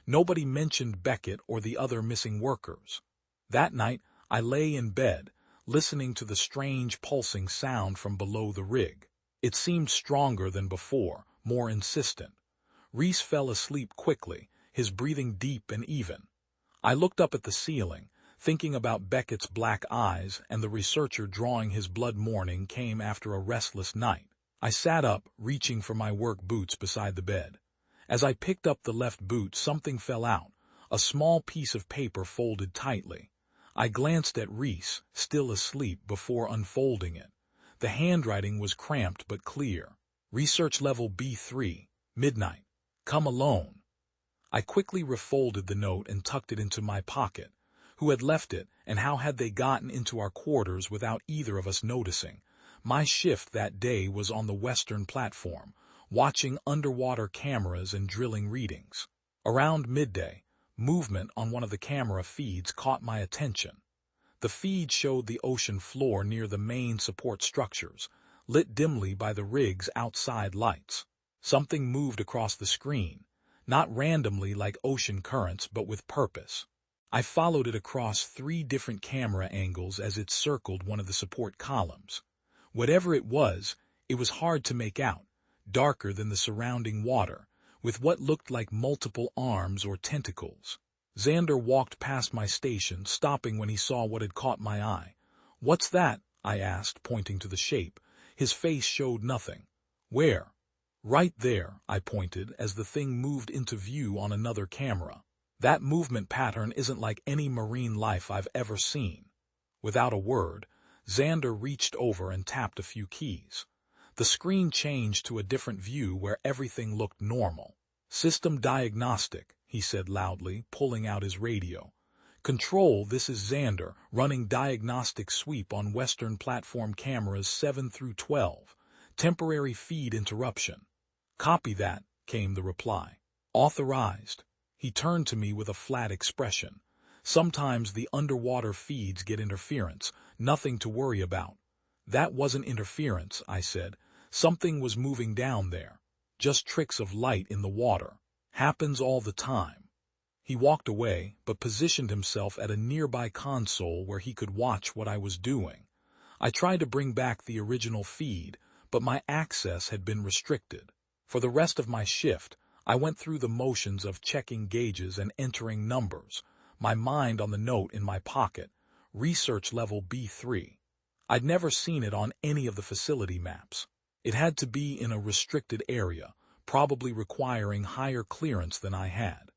Nobody mentioned Beckett or the other missing workers. That night, I lay in bed, listening to the strange pulsing sound from below the rig. It seemed stronger than before, more insistent. Reese fell asleep quickly, his breathing deep and even. I looked up at the ceiling, thinking about Beckett's black eyes, and the researcher drawing his blood mourning came after a restless night. I sat up, reaching for my work boots beside the bed. As I picked up the left boot, something fell out, a small piece of paper folded tightly. I glanced at Reese, still asleep, before unfolding it. The handwriting was cramped but clear. Research level B3, midnight. Come alone. I quickly refolded the note and tucked it into my pocket. Who had left it, and how had they gotten into our quarters without either of us noticing? My shift that day was on the western platform, watching underwater cameras and drilling readings. Around midday, movement on one of the camera feeds caught my attention. The feed showed the ocean floor near the main support structures, lit dimly by the rig's outside lights. Something moved across the screen, not randomly like ocean currents, but with purpose. I followed it across 3 different camera angles as it circled one of the support columns. Whatever it was hard to make out, darker than the surrounding water, with what looked like multiple arms or tentacles. Xander walked past my station, stopping when he saw what had caught my eye. "What's that?" I asked, pointing to the shape. His face showed nothing. "Where?" "Right there," I pointed as the thing moved into view on another camera. "That movement pattern isn't like any marine life I've ever seen." Without a word, Xander reached over and tapped a few keys. The screen changed to a different view where everything looked normal. "System diagnostic," he said loudly, pulling out his radio. "Control, this is Xander, running diagnostic sweep on Western Platform cameras 7 through 12. Temporary feed interruption." "Copy that," came the reply. "Authorized." He turned to me with a flat expression. "Sometimes the underwater feeds get interference, nothing to worry about." "That wasn't interference," I said. "Something was moving down there. Just tricks of light in the water. Happens all the time." He walked away, but positioned himself at a nearby console where he could watch what I was doing. I tried to bring back the original feed, but my access had been restricted. For the rest of my shift, I went through the motions of checking gauges and entering numbers, my mind on the note in my pocket, research level B3. I'd never seen it on any of the facility maps. It had to be in a restricted area, probably requiring higher clearance than I had.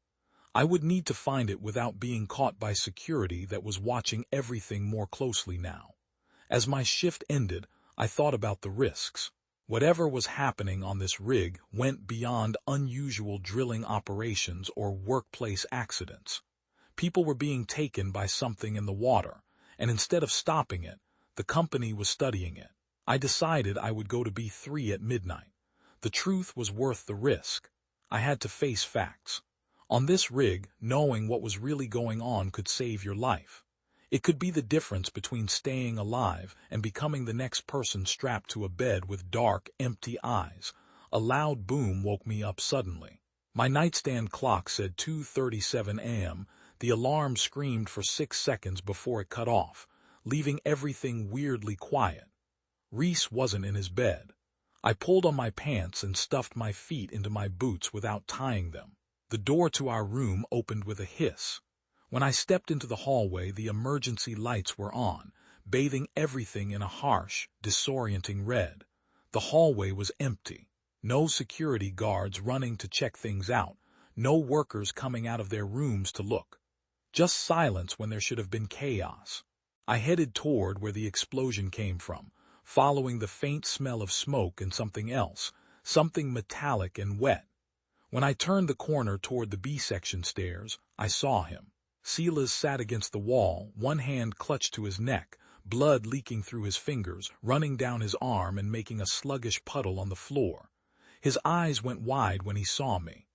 I would need to find it without being caught by security that was watching everything more closely now. As my shift ended, I thought about the risks. Whatever was happening on this rig went beyond unusual drilling operations or workplace accidents. People were being taken by something in the water, and instead of stopping it, the company was studying it. I decided I would go to B3 at midnight. The truth was worth the risk. I had to face facts. On this rig, knowing what was really going on could save your life. It could be the difference between staying alive and becoming the next person strapped to a bed with dark, empty eyes. A loud boom woke me up suddenly. My nightstand clock said 2:37 a.m. The alarm screamed for 6 seconds before it cut off, leaving everything weirdly quiet. Reese wasn't in his bed. I pulled on my pants and stuffed my feet into my boots without tying them. The door to our room opened with a hiss. When I stepped into the hallway, the emergency lights were on, bathing everything in a harsh, disorienting red. The hallway was empty. No security guards running to check things out. No workers coming out of their rooms to look. Just silence when there should have been chaos. I headed toward where the explosion came from, following the faint smell of smoke and something else, something metallic and wet. When I turned the corner toward the B-section stairs, I saw him. Silas sat against the wall, one hand clutched to his neck, blood leaking through his fingers, running down his arm and making a sluggish puddle on the floor. His eyes went wide when he saw me.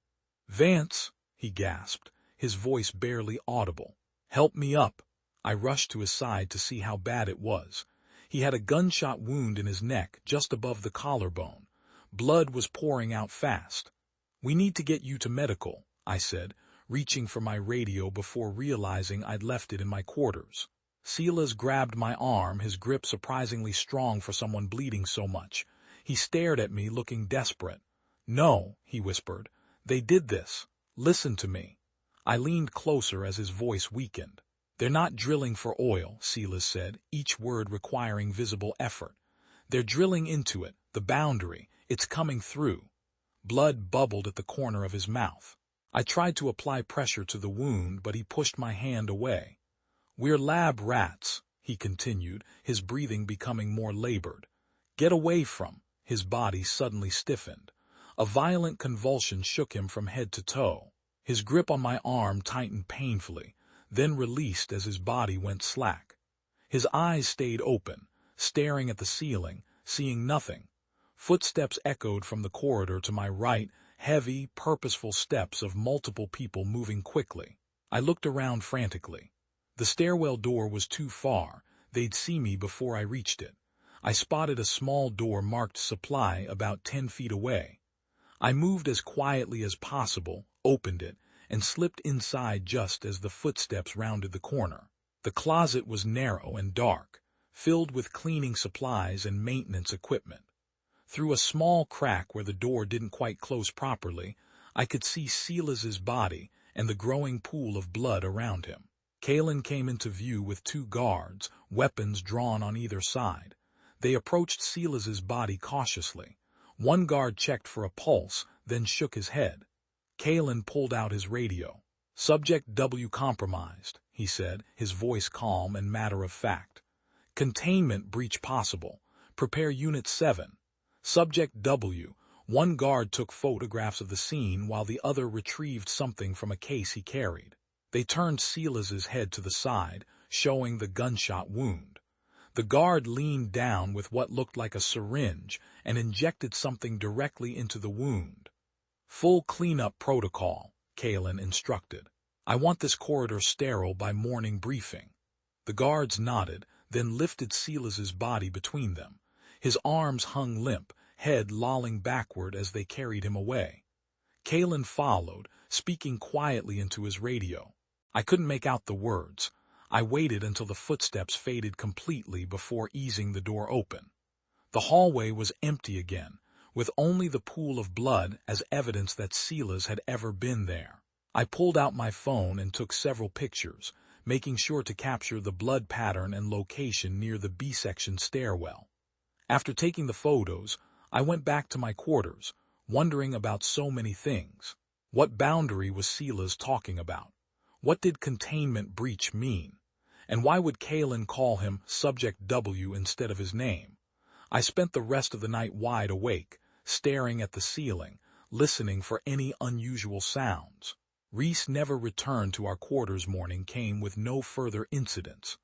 "Vance," he gasped, his voice barely audible. "Help me up." I rushed to his side to see how bad it was. He had a gunshot wound in his neck, just above the collarbone. Blood was pouring out fast. "We need to get you to medical," I said, reaching for my radio before realizing I'd left it in my quarters. Silas grabbed my arm, his grip surprisingly strong for someone bleeding so much. He stared at me, looking desperate. "No," he whispered. "They did this. Listen to me." I leaned closer as his voice weakened. "They're not drilling for oil," Silas said, each word requiring visible effort. "They're drilling into it, the boundary. It's coming through." Blood bubbled at the corner of his mouth. I tried to apply pressure to the wound, but he pushed my hand away. "We're lab rats," he continued, his breathing becoming more labored. "Get away from—" His body suddenly stiffened. A violent convulsion shook him from head to toe. His grip on my arm tightened painfully, then released as his body went slack. His eyes stayed open, staring at the ceiling, seeing nothing. Footsteps echoed from the corridor to my right, heavy, purposeful steps of multiple people moving quickly. I looked around frantically. The stairwell door was too far. They'd see me before I reached it. I spotted a small door marked supply about 10 feet away. I moved as quietly as possible, opened it, and slipped inside just as the footsteps rounded the corner. The closet was narrow and dark, filled with cleaning supplies and maintenance equipment. Through a small crack where the door didn't quite close properly, I could see Silas's body and the growing pool of blood around him. Kalen came into view with 2 guards, weapons drawn on either side. They approached Silas's body cautiously. One guard checked for a pulse, then shook his head. Kalen pulled out his radio. "Subject W compromised," he said, his voice calm and matter-of-fact. "Containment breach possible. Prepare Unit 7. Subject W." One guard took photographs of the scene while the other retrieved something from a case he carried. They turned Silas's head to the side, showing the gunshot wound. The guard leaned down with what looked like a syringe and injected something directly into the wound. "Full cleanup protocol," Kalen instructed. "I want this corridor sterile by morning briefing." The guards nodded, then lifted Silas's body between them. His arms hung limp, head lolling backward as they carried him away. Kalen followed, speaking quietly into his radio. I couldn't make out the words. I waited until the footsteps faded completely before easing the door open. The hallway was empty again, with only the pool of blood as evidence that Silas had ever been there. I pulled out my phone and took several pictures, making sure to capture the blood pattern and location near the B-section stairwell. After taking the photos, I went back to my quarters, wondering about so many things. What boundary was Silas talking about? What did containment breach mean? And why would Kalen call him Subject W instead of his name? I spent the rest of the night wide awake, staring at the ceiling, listening for any unusual sounds. Reese never returned to our quarters. Morning came with no further incidents.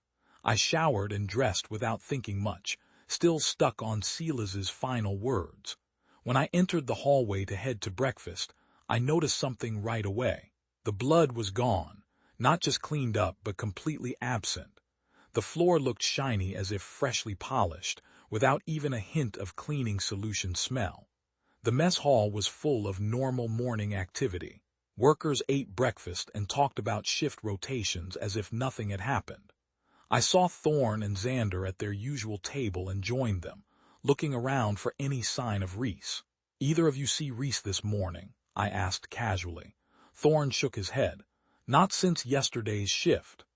I showered and dressed without thinking much, still stuck on Silas's final words. When I entered the hallway to head to breakfast, I noticed something right away. The blood was gone. Not just cleaned up, but completely absent. The floor looked shiny as if freshly polished, without even a hint of cleaning solution smell. The mess hall was full of normal morning activity. Workers ate breakfast and talked about shift rotations as if nothing had happened. I saw Thorne and Xander at their usual table and joined them, looking around for any sign of Reese. "Either of you see Reese this morning?" I asked casually. Thorne shook his head. "Not since yesterday's shift."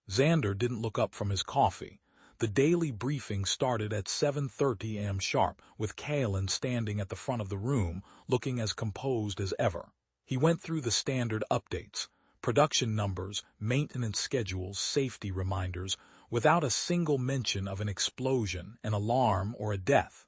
Xander didn't look up from his coffee. The daily briefing started at 7:30 a.m. sharp, with Kalen standing at the front of the room, looking as composed as ever. He went through the standard updates, production numbers, maintenance schedules, safety reminders, without a single mention of an explosion, an alarm, or a death.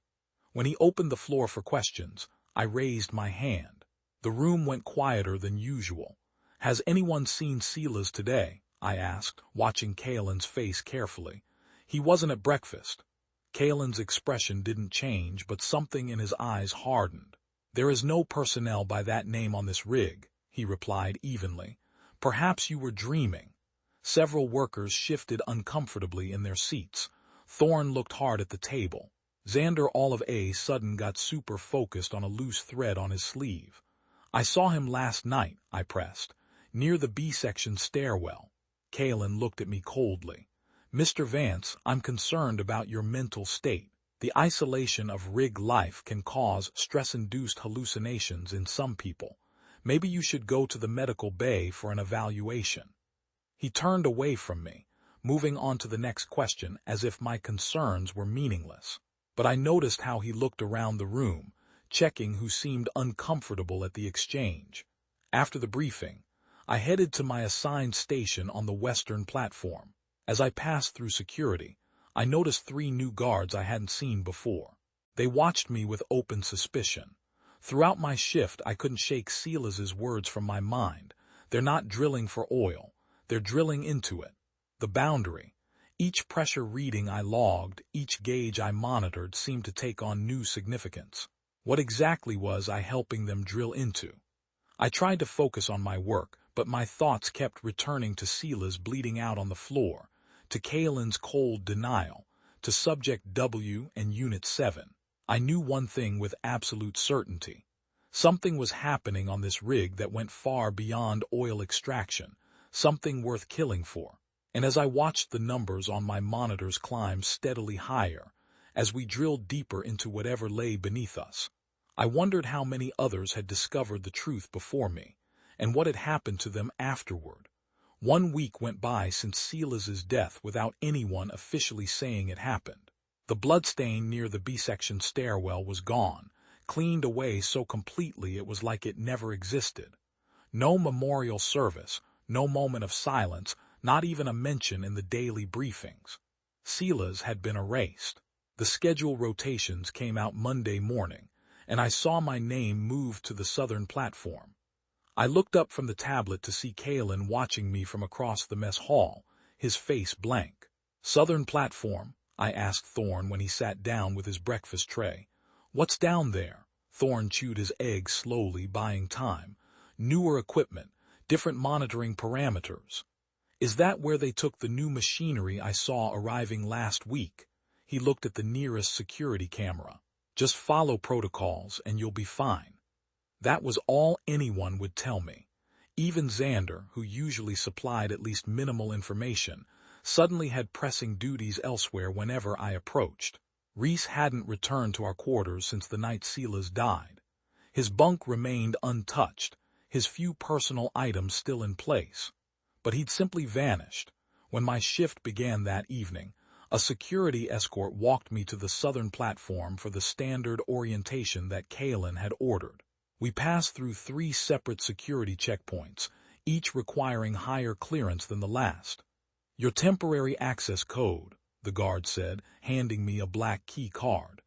When he opened the floor for questions, I raised my hand. The room went quieter than usual. "Has anyone seen Silas today?" I asked, watching Kalen's face carefully. "He wasn't at breakfast." Kalen's expression didn't change, but something in his eyes hardened. "There is no personnel by that name on this rig," he replied evenly. "Perhaps you were dreaming." Several workers shifted uncomfortably in their seats. Thorne looked hard at the table. Xander all of a sudden got super focused on a loose thread on his sleeve. "I saw him last night," I pressed, "near the B-section stairwell." Kalen looked at me coldly. "Mr. Vance, I'm concerned about your mental state. The isolation of rig life can cause stress-induced hallucinations in some people. Maybe you should go to the medical bay for an evaluation." He turned away from me, moving on to the next question as if my concerns were meaningless. But I noticed how he looked around the room, checking who seemed uncomfortable at the exchange. After the briefing, I headed to my assigned station on the western platform. As I passed through security, I noticed 3 new guards I hadn't seen before. They watched me with open suspicion. Throughout my shift, I couldn't shake Silas's words from my mind. "They're not drilling for oil. They're drilling into it." The boundary. Each pressure reading I logged, each gauge I monitored seemed to take on new significance. What exactly was I helping them drill into? I tried to focus on my work, but my thoughts kept returning to Silas bleeding out on the floor, to Kalen's cold denial, to Subject W and Unit 7. I knew one thing with absolute certainty. Something was happening on this rig that went far beyond oil extraction, something worth killing for. And as I watched the numbers on my monitors climb steadily higher, as we drilled deeper into whatever lay beneath us, I wondered how many others had discovered the truth before me, and what had happened to them afterward. 1 week went by since Silas's death without anyone officially saying it happened. The bloodstain near the B-section stairwell was gone, cleaned away so completely it was like it never existed. No memorial service, no moment of silence, not even a mention in the daily briefings. Silas had been erased. The schedule rotations came out Monday morning, and I saw my name move to the southern platform. I looked up from the tablet to see Kalen watching me from across the mess hall, his face blank. "Southern platform?" I asked Thorne when he sat down with his breakfast tray. "What's down there?" Thorne chewed his egg slowly, buying time. "Newer equipment, different monitoring parameters." "Is that where they took the new machinery I saw arriving last week?" He looked at the nearest security camera. "Just follow protocols and you'll be fine." That was all anyone would tell me. Even Xander, who usually supplied at least minimal information, suddenly had pressing duties elsewhere whenever I approached. Reese hadn't returned to our quarters since the night Silas died. His bunk remained untouched, his few personal items still in place. But he'd simply vanished. When my shift began that evening, a security escort walked me to the southern platform for the standard orientation that Kalen had ordered. We passed through 3 separate security checkpoints, each requiring higher clearance than the last. "Your temporary access code," the guard said, handing me a black key card.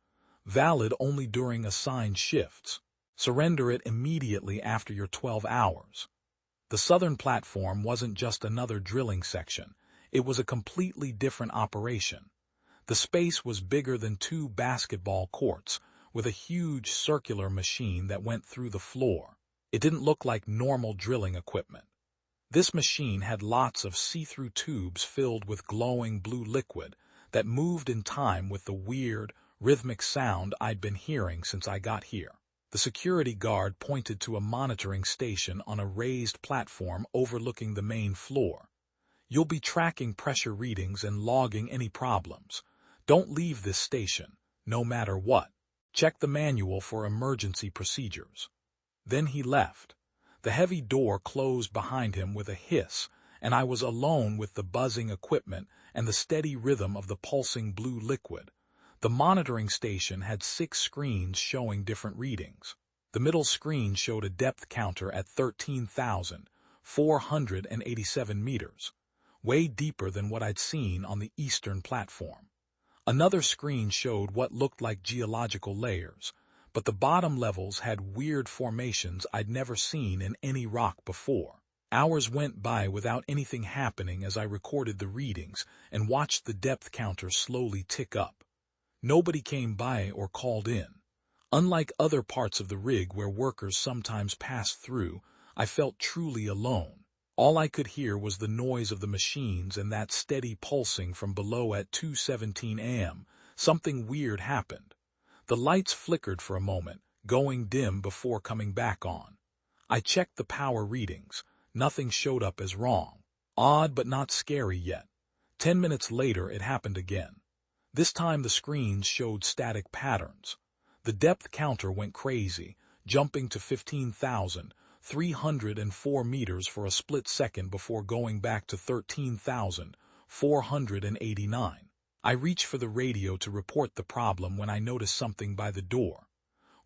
"Valid only during assigned shifts. Surrender it immediately after your 12 hours. The southern platform wasn't just another drilling section. It was a completely different operation. The space was bigger than 2 basketball courts, with a huge circular machine that went through the floor. It didn't look like normal drilling equipment. This machine had lots of see-through tubes filled with glowing blue liquid that moved in time with the weird, rhythmic sound I'd been hearing since I got here. The security guard pointed to a monitoring station on a raised platform overlooking the main floor. "You'll be tracking pressure readings and logging any problems. Don't leave this station, no matter what. Check the manual for emergency procedures." Then he left. The heavy door closed behind him with a hiss, and I was alone with the buzzing equipment and the steady rhythm of the pulsing blue liquid. The monitoring station had 6 screens showing different readings. The middle screen showed a depth counter at 13,487 meters, way deeper than what I'd seen on the eastern platform. Another screen showed what looked like geological layers, but the bottom levels had weird formations I'd never seen in any rock before. Hours went by without anything happening as I recorded the readings and watched the depth counter slowly tick up. Nobody came by or called in. Unlike other parts of the rig where workers sometimes passed through, I felt truly alone. All I could hear was the noise of the machines and that steady pulsing from below at 2:17 a.m. Something weird happened. The lights flickered for a moment, going dim before coming back on. I checked the power readings. Nothing showed up as wrong. Odd but not scary yet. 10 minutes later it happened again. This time the screens showed static patterns. The depth counter went crazy, jumping to 15,000, 304 meters for a split second before going back to 13,489. I reached for the radio to report the problem when I noticed something by the door.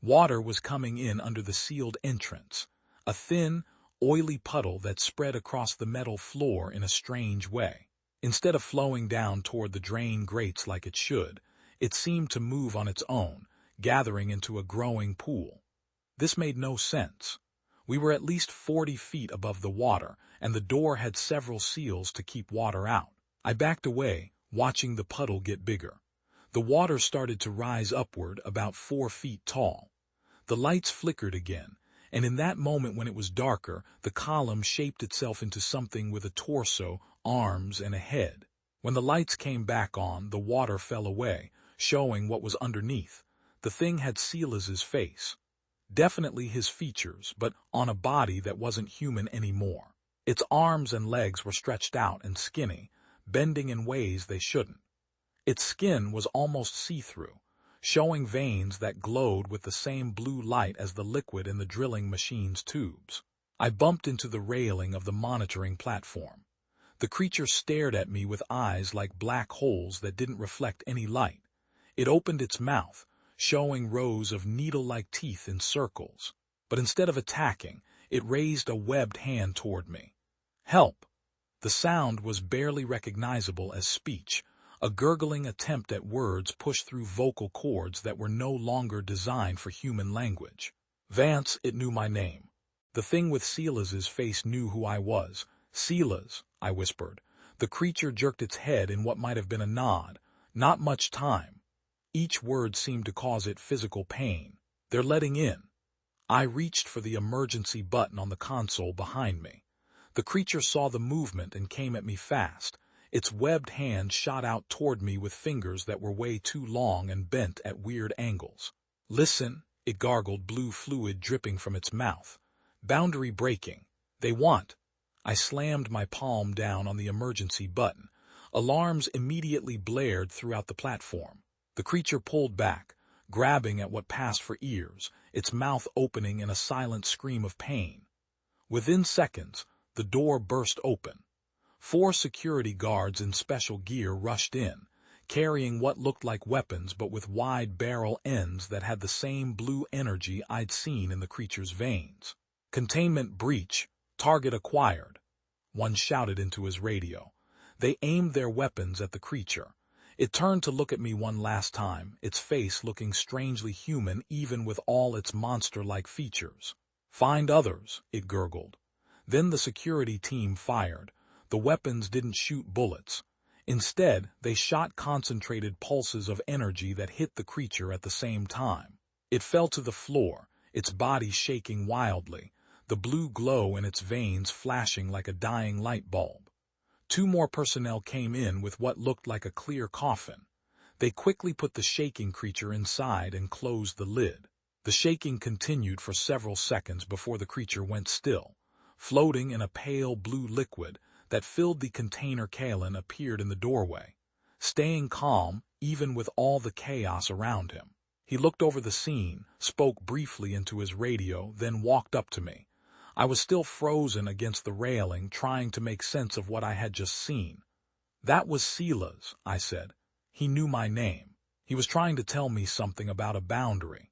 Water was coming in under the sealed entrance, a thin, oily puddle that spread across the metal floor in a strange way. Instead of flowing down toward the drain grates like it should, it seemed to move on its own, gathering into a growing pool. This made no sense. We were at least 40 feet above the water, and the door had several seals to keep water out. I backed away, watching the puddle get bigger. The water started to rise upward, about 4 feet tall. The lights flickered again, and in that moment when it was darker, the column shaped itself into something with a torso, arms, and a head. When the lights came back on, the water fell away, showing what was underneath. The thing had Silas's face. Definitely his features, but on a body that wasn't human anymore. Its arms and legs were stretched out and skinny, bending in ways they shouldn't. Its skin was almost see-through, showing veins that glowed with the same blue light as the liquid in the drilling machine's tubes. I bumped into the railing of the monitoring platform. The creature stared at me with eyes like black holes that didn't reflect any light. It opened its mouth, showing rows of needle-like teeth in circles. But instead of attacking, it raised a webbed hand toward me. Help! The sound was barely recognizable as speech, a gurgling attempt at words pushed through vocal cords that were no longer designed for human language. Vance, it knew my name. The thing with Silas's face knew who I was. Silas, I whispered. The creature jerked its head in what might have been a nod. Not much time. Each word seemed to cause it physical pain. They're letting in. I reached for the emergency button on the console behind me. The creature saw the movement and came at me fast. Its webbed hand shot out toward me with fingers that were way too long and bent at weird angles. Listen, it gargled, blue fluid dripping from its mouth. Boundary breaking. They want. I slammed my palm down on the emergency button. Alarms immediately blared throughout the platform. The creature pulled back, grabbing at what passed for ears, its mouth opening in a silent scream of pain. Within seconds, the door burst open. 4 security guards in special gear rushed in, carrying what looked like weapons but with wide barrel ends that had the same blue energy I'd seen in the creature's veins. Containment breach. Target acquired. One shouted into his radio. They aimed their weapons at the creature. It turned to look at me one last time, its face looking strangely human even with all its monster-like features. Find others, it gurgled. Then the security team fired. The weapons didn't shoot bullets. Instead, they shot concentrated pulses of energy that hit the creature at the same time. It fell to the floor, its body shaking wildly, the blue glow in its veins flashing like a dying light bulb. 2 more personnel came in with what looked like a clear coffin. They quickly put the shaking creature inside and closed the lid. The shaking continued for several seconds before the creature went still, floating in a pale blue liquid that filled the container. Kalen appeared in the doorway, staying calm even with all the chaos around him. He looked over the scene, spoke briefly into his radio, then walked up to me. I was still frozen against the railing, trying to make sense of what I had just seen. That was Silas, I said. He knew my name. He was trying to tell me something about a boundary.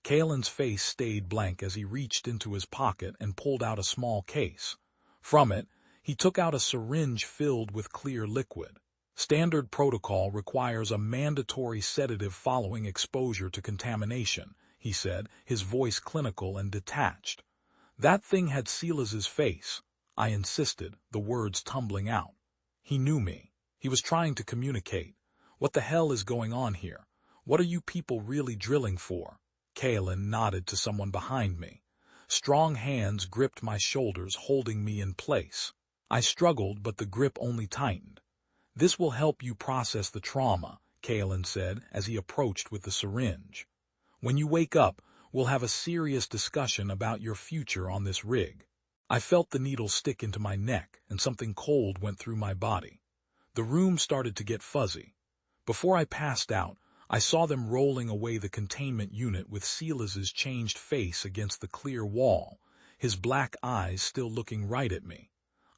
Kalen's face stayed blank as he reached into his pocket and pulled out a small case. From it, he took out a syringe filled with clear liquid. Standard protocol requires a mandatory sedative following exposure to contamination, he said, his voice clinical and detached. That thing had Silas's face, I insisted, the words tumbling out. He knew me. He was trying to communicate. What the hell is going on here? What are you people really drilling for? Kalen nodded to someone behind me. Strong hands gripped my shoulders, holding me in place. I struggled, but the grip only tightened. This will help you process the trauma, Kalen said as he approached with the syringe. When you wake up, we'll have a serious discussion about your future on this rig. I felt the needle stick into my neck, and something cold went through my body. The room started to get fuzzy. Before I passed out, I saw them rolling away the containment unit with Silas's changed face against the clear wall, his black eyes still looking right at me.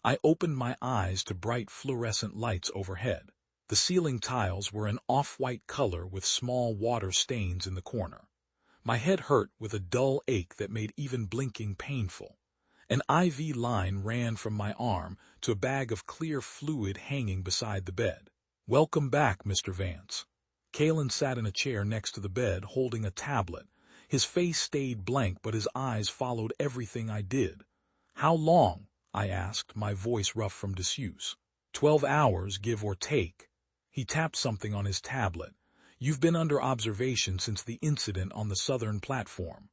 I opened my eyes to bright fluorescent lights overhead. The ceiling tiles were an off-white color with small water stains in the corner. My head hurt with a dull ache that made even blinking painful. An IV line ran from my arm to a bag of clear fluid hanging beside the bed. "Welcome back, Mr. Vance." Kalen sat in a chair next to the bed, holding a tablet. His face stayed blank, but his eyes followed everything I did. "How long?" I asked, my voice rough from disuse. 12 hours, give or take." He tapped something on his tablet. "You've been under observation since the incident on the southern platform."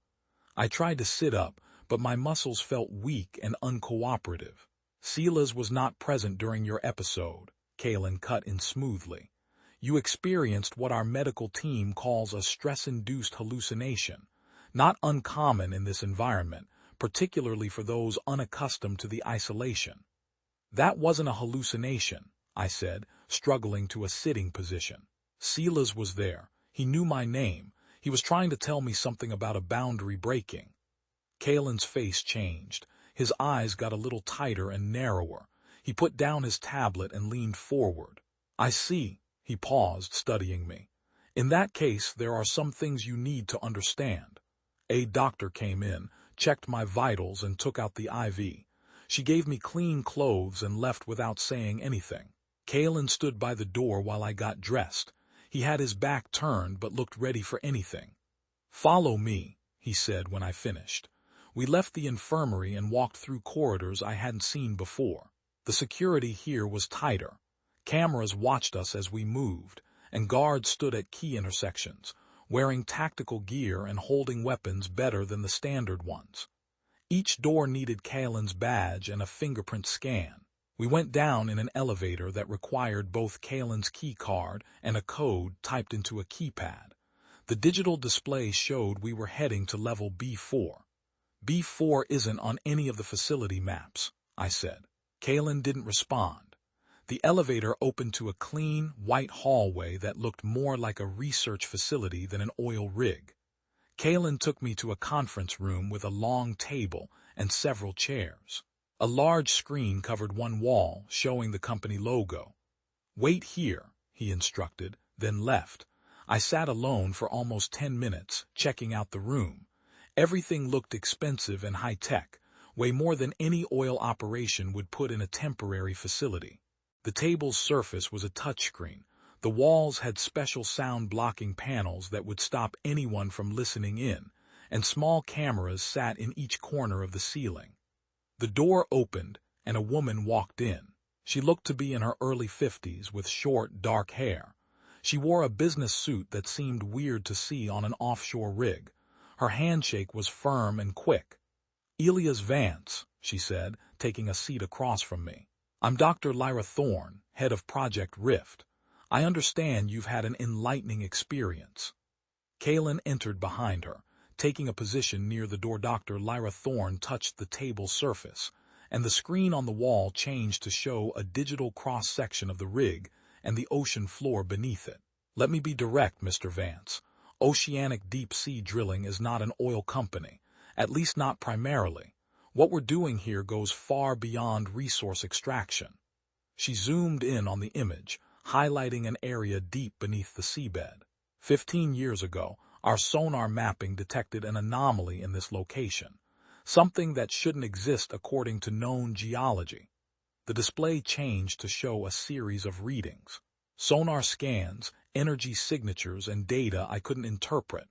I tried to sit up, but my muscles felt weak and uncooperative. "Silas was not present during your episode," Kalen cut in smoothly. "You experienced what our medical team calls a stress-induced hallucination, not uncommon in this environment, particularly for those unaccustomed to the isolation." "That wasn't a hallucination," I said, struggling to a sitting position. "Silas was there. He knew my name. He was trying to tell me something about a boundary breaking." Kalen's face changed. His eyes got a little tighter and narrower. He put down his tablet and leaned forward. "I see." He paused, studying me. "In that case, there are some things you need to understand." A doctor came in, checked my vitals, and took out the IV. She gave me clean clothes and left without saying anything. Kalen stood by the door while I got dressed. He had his back turned but looked ready for anything. "Follow me," he said when I finished. We left the infirmary and walked through corridors I hadn't seen before. The security here was tighter. Cameras watched us as we moved, and guards stood at key intersections, wearing tactical gear and holding weapons better than the standard ones. Each door needed Kalen's badge and a fingerprint scan. We went down in an elevator that required both Kalen's key card and a code typed into a keypad. The digital display showed we were heading to level B4. "B4 isn't on any of the facility maps," I said. Kalen didn't respond. The elevator opened to a clean, white hallway that looked more like a research facility than an oil rig. Kalen took me to a conference room with a long table and several chairs. A large screen covered one wall, showing the company logo. "Wait here," he instructed, then left. I sat alone for almost 10 minutes, checking out the room. Everything looked expensive and high-tech, way more than any oil operation would put in a temporary facility. The table's surface was a touchscreen. The walls had special sound-blocking panels that would stop anyone from listening in, and small cameras sat in each corner of the ceiling. The door opened, and a woman walked in. She looked to be in her early 50s with short, dark hair. She wore a business suit that seemed weird to see on an offshore rig. Her handshake was firm and quick. "Elias Vance," she said, taking a seat across from me. "I'm Dr. Lyra Thorne, head of Project Rift. I understand you've had an enlightening experience." Kalen entered behind her. Taking a position near the door, Dr. Lyra Thorne touched the table's surface, and the screen on the wall changed to show a digital cross-section of the rig and the ocean floor beneath it. "Let me be direct, Mr. Vance. Oceanic deep-sea drilling is not an oil company, at least not primarily. What we're doing here goes far beyond resource extraction." She zoomed in on the image, highlighting an area deep beneath the seabed. 15 years ago, our sonar mapping detected an anomaly in this location, something that shouldn't exist according to known geology. The display changed to show a series of readings. Sonar scans, energy signatures, and data I couldn't interpret.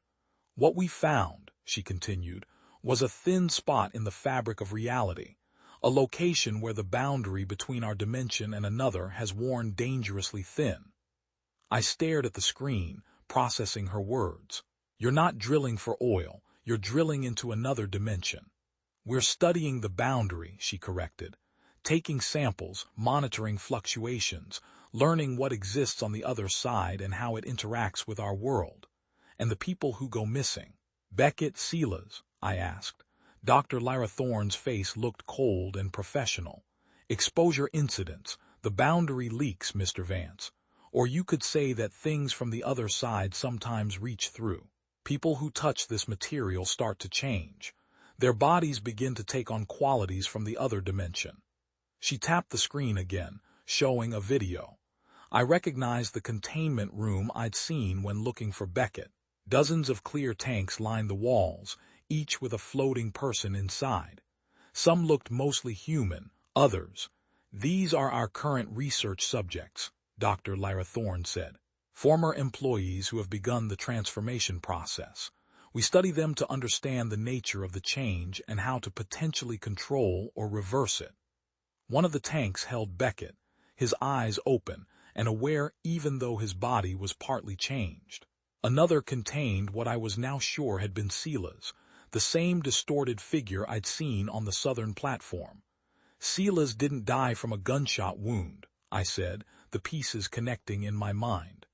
"What we found," she continued, "was a thin spot in the fabric of reality, a location where the boundary between our dimension and another has worn dangerously thin." I stared at the screen, processing her words. "You're not drilling for oil, you're drilling into another dimension." "We're studying the boundary," she corrected. "Taking samples, monitoring fluctuations, learning what exists on the other side and how it interacts with our world. And the people who go missing. Beckett, Silas?" I asked. Dr. Lyra Thorne's face looked cold and professional. "Exposure incidents, the boundary leaks, Mr. Vance. Or you could say that things from the other side sometimes reach through. People who touch this material start to change. Their bodies begin to take on qualities from the other dimension. She tapped the screen again, showing a video. I recognized the containment room I'd seen when looking for Beckett. Dozens of clear tanks lined the walls, each with a floating person inside. Some looked mostly human, others. "These are our current research subjects," Dr. Lyra Thorne said. "Former employees who have begun the transformation process. We study them to understand the nature of the change and how to potentially control or reverse it." One of the tanks held Beckett, his eyes open and aware even though his body was partly changed. Another contained what I was now sure had been Sela's, the same distorted figure I'd seen on the southern platform. "Sela's didn't die from a gunshot wound," I said, the pieces connecting in my mind.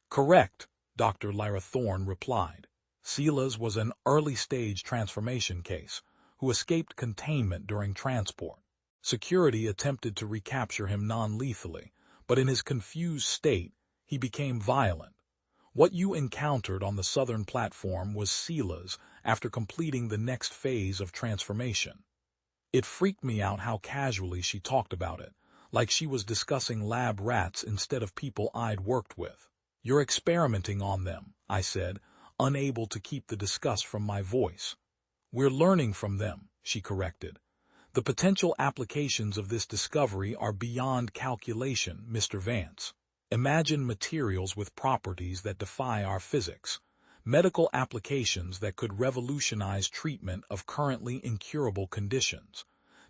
"Correct," Dr. Lyra Thorne replied. "Sela's was an early-stage transformation case, who escaped containment during transport. Security attempted to recapture him non-lethally, but in his confused state, he became violent. What you encountered on the southern platform was Sela's after completing the next phase of transformation." It freaked me out how casually she talked about it, like she was discussing lab rats instead of people I'd worked with. "You're experimenting on them," I said, unable to keep the disgust from my voice. "We're learning from them," she corrected. "The potential applications of this discovery are beyond calculation, Mr. Vance. Imagine materials with properties that defy our physics, medical applications that could revolutionize treatment of currently incurable conditions,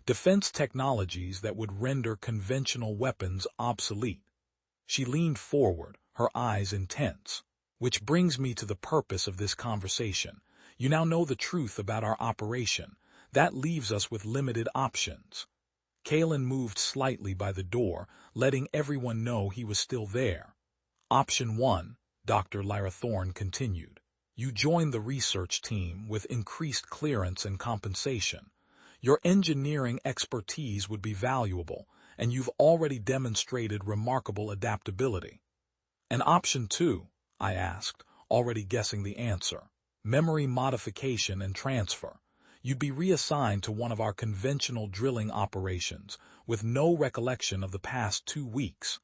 defense technologies that would render conventional weapons obsolete." She leaned forward, her eyes intense. "Which brings me to the purpose of this conversation. You now know the truth about our operation. That leaves us with limited options." Kalen moved slightly by the door, letting everyone know he was still there. "Option 1, Dr. Lyra Thorne continued. You join the research team with increased clearance and compensation. Your engineering expertise would be valuable, and you've already demonstrated remarkable adaptability." "And option 2, I asked, already guessing the answer. "Memory modification and transfer. You'd be reassigned to one of our conventional drilling operations, with no recollection of the past 2 weeks.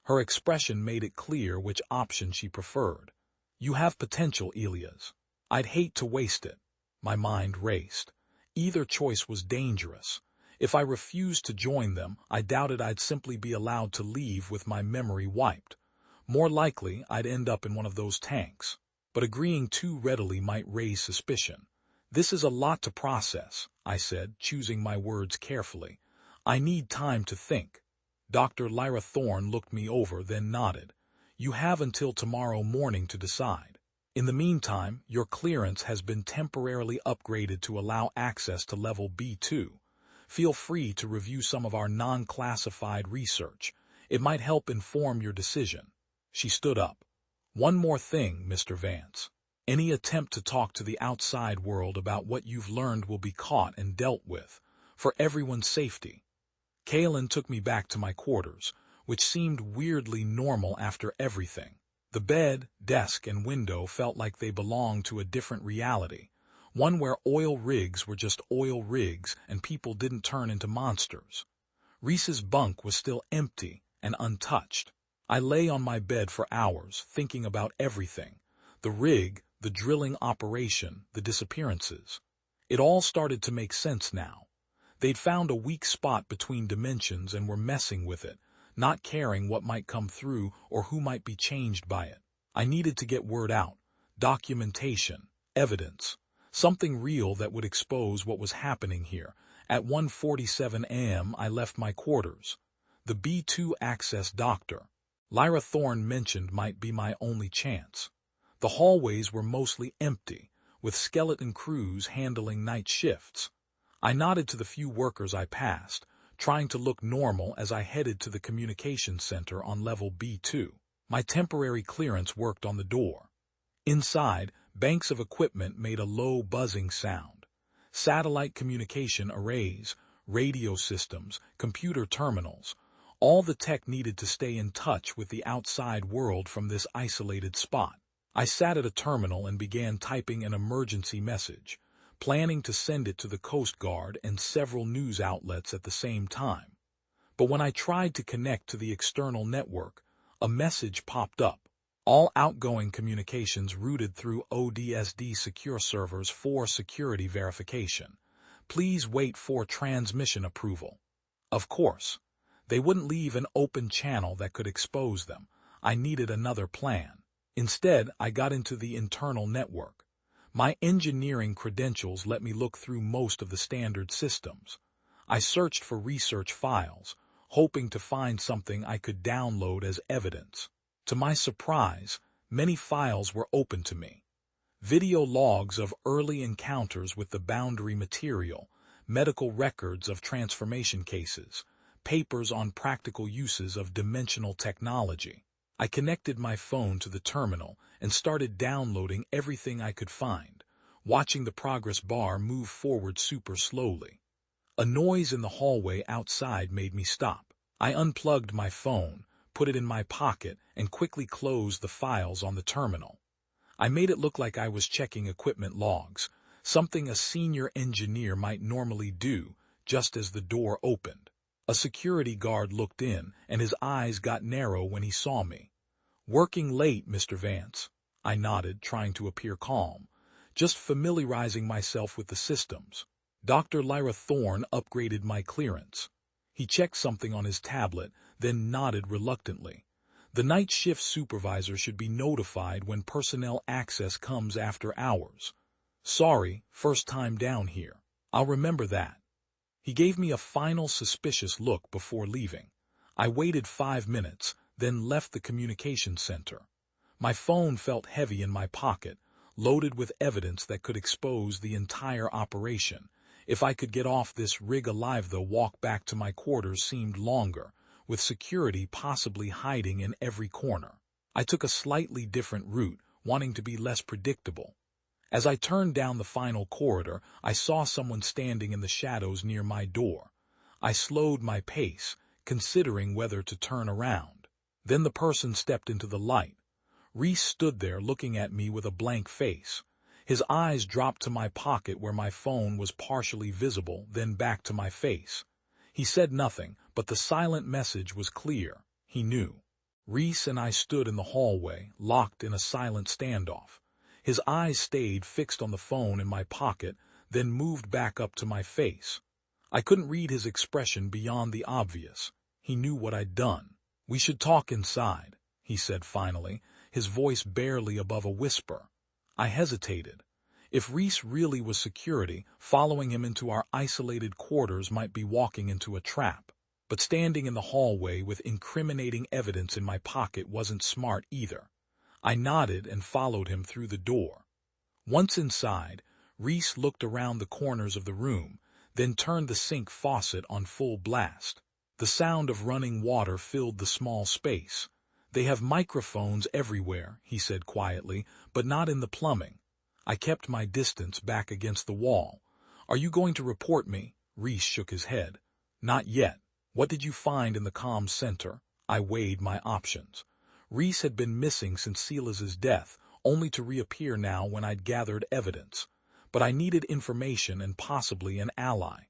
Her expression made it clear which option she preferred. "You have potential, Elias. I'd hate to waste it." My mind raced. Either choice was dangerous. If I refused to join them, I doubted I'd simply be allowed to leave with my memory wiped. More likely, I'd end up in one of those tanks. But agreeing too readily might raise suspicion. "This is a lot to process," I said, choosing my words carefully. "I need time to think." Dr. Lyra Thorne looked me over, then nodded. "You have until tomorrow morning to decide. In the meantime, your clearance has been temporarily upgraded to allow access to level B2. Feel free to review some of our non-classified research. It might help inform your decision." She stood up. "One more thing, Mr. Vance. Any attempt to talk to the outside world about what you've learned will be caught and dealt with, for everyone's safety." Kalen took me back to my quarters, which seemed weirdly normal after everything. The bed, desk, and window felt like they belonged to a different reality, one where oil rigs were just oil rigs and people didn't turn into monsters. Reese's bunk was still empty and untouched. I lay on my bed for hours, thinking about everything. The rig, the drilling operation, the disappearances. It all started to make sense now. They'd found a weak spot between dimensions and were messing with it, not caring what might come through or who might be changed by it. I needed to get word out. Documentation, evidence, something real that would expose what was happening here. At 1:47 a.m. I left my quarters. The B2 access doctor Lyra Thorne mentioned might be my only chance. The hallways were mostly empty, with skeleton crews handling night shifts. I nodded to the few workers I passed, trying to look normal as I headed to the communications center on level B2. My temporary clearance worked on the door. Inside, banks of equipment made a low buzzing sound. Satellite communication arrays, radio systems, computer terminals, all the tech needed to stay in touch with the outside world from this isolated spot. I sat at a terminal and began typing an emergency message. planning to send it to the Coast Guard and several news outlets at the same time. But when I tried to connect to the external network, a message popped up. All outgoing communications routed through ODSD secure servers for security verification. Please wait for transmission approval. Of course, they wouldn't leave an open channel that could expose them. I needed another plan. Instead, I got into the internal network. My engineering credentials let me look through most of the standard systems. I searched for research files, hoping to find something I could download as evidence. To my surprise, many files were open to me. Video logs of early encounters with the boundary material, medical records of transformation cases, papers on practical uses of dimensional technology. I connected my phone to the terminal and started downloading everything I could find, watching the progress bar move forward super slowly. A noise in the hallway outside made me stop. I unplugged my phone, put it in my pocket, and quickly closed the files on the terminal. I made it look like I was checking equipment logs, something a senior engineer might normally do, just as the door opened. A security guard looked in, and his eyes got narrow when he saw me. "Working late, Mr. Vance," I nodded, trying to appear calm, just familiarizing myself with the systems. Dr. Lyra Thorne upgraded my clearance. He checked something on his tablet, then nodded reluctantly. The night shift supervisor should be notified when personnel access comes after hours. "Sorry, first time down here. I'll remember that." He gave me a final suspicious look before leaving. I waited 5 minutes, then left the communications center. My phone felt heavy in my pocket, loaded with evidence that could expose the entire operation. If I could get off this rig alive, the walk back to my quarters seemed longer, with security possibly hiding in every corner. I took a slightly different route, wanting to be less predictable. As I turned down the final corridor, I saw someone standing in the shadows near my door. I slowed my pace, considering whether to turn around. Then the person stepped into the light. Reese stood there looking at me with a blank face. His eyes dropped to my pocket where my phone was partially visible, then back to my face. He said nothing, but the silent message was clear. He knew. Reese and I stood in the hallway, locked in a silent standoff. His eyes stayed fixed on the phone in my pocket, then moved back up to my face. I couldn't read his expression beyond the obvious. He knew what I'd done. "We should talk inside," he said finally, his voice barely above a whisper. I hesitated. If Reese really was security, following him into our isolated quarters might be walking into a trap. But standing in the hallway with incriminating evidence in my pocket wasn't smart either. I nodded and followed him through the door. Once inside, Reese looked around the corners of the room, then turned the sink faucet on full blast. The sound of running water filled the small space. "They have microphones everywhere," he said quietly, "but not in the plumbing." I kept my distance back against the wall. "Are you going to report me?" Reese shook his head. "Not yet. What did you find in the comms center?" I weighed my options. Reese had been missing since Silas's death, only to reappear now when I'd gathered evidence. But I needed information and possibly an ally.